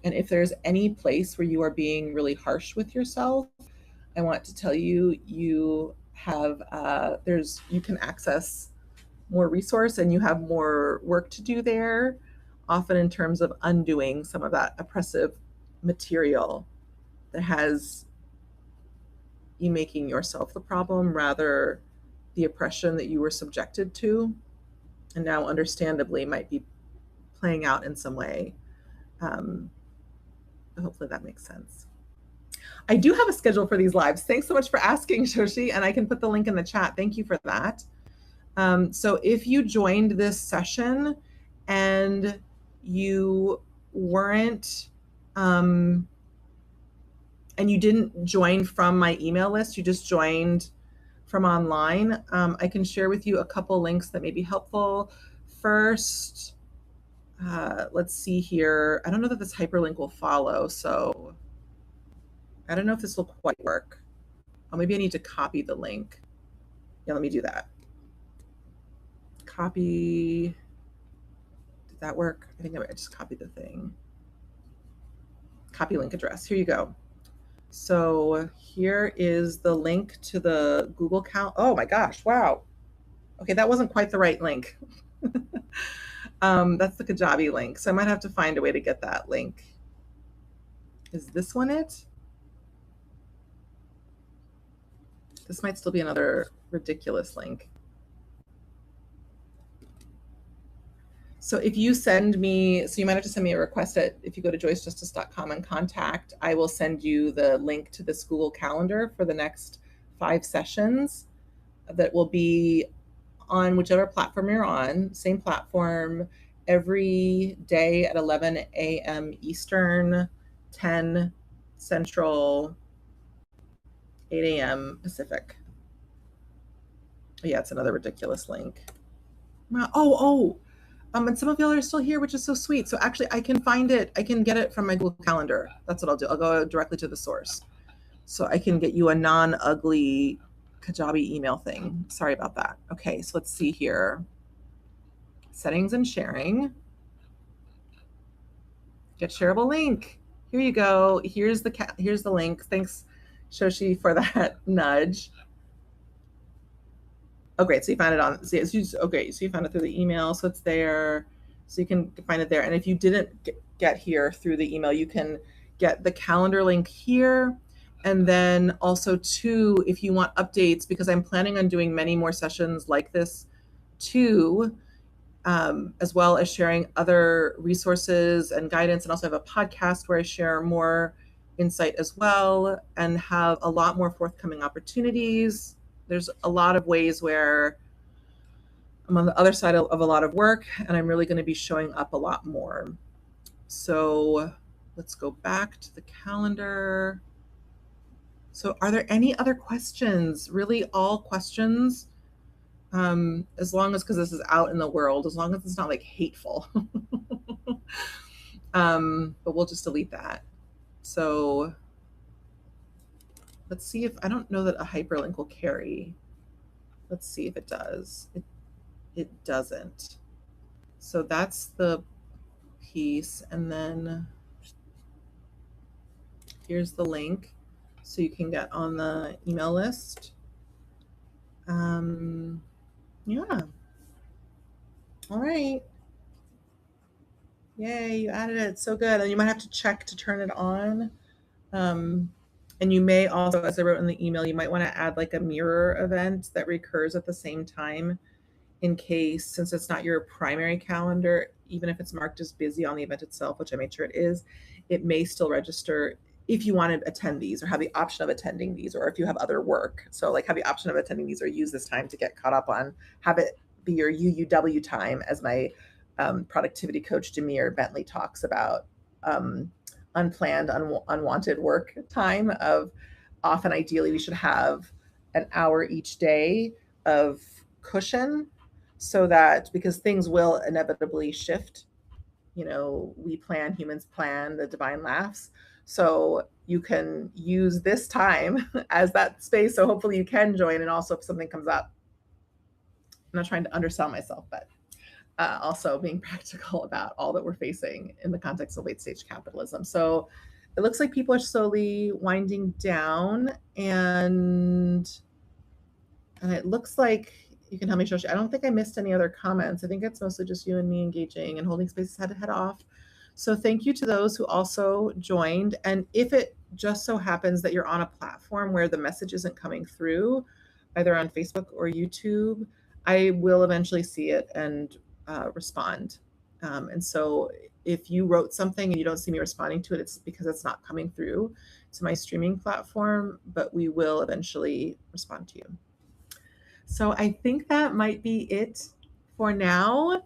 And if there's any place where you are being really harsh with yourself, I want to tell you, you can access more resource, and you have more work to do there, often in terms of undoing some of that oppressive material that has you making yourself the problem rather the oppression that you were subjected to, and now understandably might be playing out in some way. Hopefully that makes sense. I do have a schedule for these lives. Thanks so much for asking, Shoshi, and I can put the link in the chat. Thank you for that. So if you joined this session and you weren't, and you didn't join from my email list, you just joined from online, I can share with you a couple links that may be helpful. First, let's see here. I don't know that this hyperlink will follow, so I don't know if this will quite work. Oh, maybe I need to copy the link. Yeah, let me do that. Copy. Did that work? I think I just copied the thing. Copy link address. Here you go. So here is the link to the Google account. Oh my gosh, wow. Okay, that wasn't quite the right link. That's the Kajabi link. So I might have to find a way to get that link. Is this one it? This might still be another ridiculous link. So if you send me, so you might have to send me a request if you go to joycejustice.com and contact, I will send you the link to this Google Calendar for the next 5 sessions that will be on whichever platform you're on, same platform, every day at 11 a.m. Eastern, 10 Central, 8 a.m. Pacific. Yeah, it's another ridiculous link. And some of y'all are still here, which is so sweet. So actually I can find it. I can get it from my Google Calendar. That's what I'll do. I'll go directly to the source. So I can get you a non-ugly Kajabi email thing. Sorry about that. Okay, so let's see here. Settings and sharing. Get shareable link. Here you go. Here's the link. Thanks, Shoshi, for that nudge. Oh, great. So you found it on, okay, so you found it through the email. So it's there. So you can find it there. And if you didn't get here through the email, you can get the calendar link here. And then also too, if you want updates, because I'm planning on doing many more sessions like this too, as well as sharing other resources and guidance. And also have a podcast where I share more insight as well and have a lot more forthcoming opportunities. There's a lot of ways where I'm on the other side of a lot of work, and I'm really going to be showing up a lot more. So let's go back to the calendar. So are there any other questions? Really all questions? As long as, because this is out in the world, as long as it's not like hateful. But we'll just delete that. So let's see if, I don't know that a hyperlink will carry. Let's see if it does. It doesn't. So that's the piece. And then here's the link so you can get on the email list. Yeah. All right. Yay, you added it. So good. And you might have to check to turn it on. And you may also, as I wrote in the email, you might want to add like a mirror event that recurs at the same time in case, since it's not your primary calendar, even if it's marked as busy on the event itself, which I made sure it is, it may still register if you want to attend these or have the option of attending these, or if you have other work. So like have the option of attending these or use this time to get caught up on, have it be your UUW time, as my productivity coach Demir Bentley talks about. Unplanned, unwanted work time of often ideally we should have an hour each day of cushion, so that because things will inevitably shift, you know, we plan, humans plan, the divine laughs. So you can use this time as that space. So hopefully you can join. And also if something comes up, I'm not trying to undersell myself, but also being practical about all that we're facing in the context of late stage capitalism. So it looks like people are slowly winding down, and it looks like you can help me, Shoshi. I don't think I missed any other comments. I think it's mostly just you and me engaging, and Holding Spaces had to head off. So thank you to those who also joined. And if it just so happens that you're on a platform where the message isn't coming through, either on Facebook or YouTube, I will eventually see it and respond. And so if you wrote something and you don't see me responding to it, it's because it's not coming through to my streaming platform, but we will eventually respond to you. So I think that might be it for now.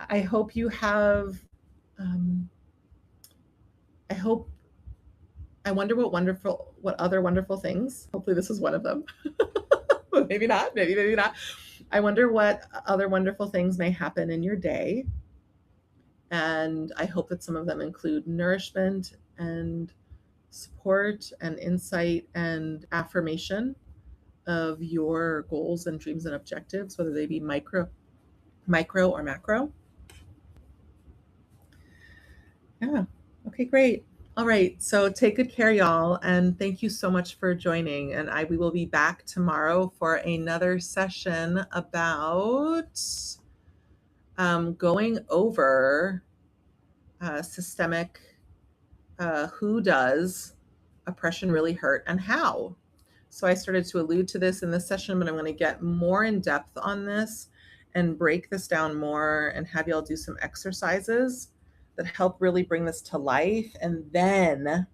I hope you have, I hope, I wonder what other wonderful things, hopefully this is one of them. Maybe not, maybe not. I wonder what other wonderful things may happen in your day. And I hope that some of them include nourishment and support and insight and affirmation of your goals and dreams and objectives, whether they be micro or macro. Yeah. Okay, great. All right. So take good care, y'all. And thank you so much for joining. And we will be back tomorrow for another session about going over systemic, who does oppression really hurt and how. So I started to allude to this in this session, but I'm going to get more in depth on this and break this down more and have y'all do some exercises that help really bring this to life. And then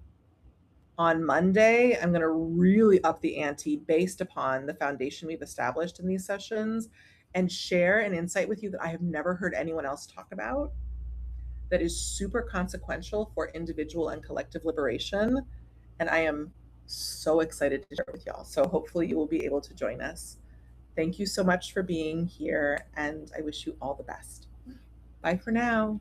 on Monday, I'm going to really up the ante based upon the foundation we've established in these sessions and share an insight with you that I have never heard anyone else talk about that is super consequential for individual and collective liberation. And I am so excited to share it with y'all. So hopefully you will be able to join us. Thank you so much for being here, and I wish you all the best. Bye for now.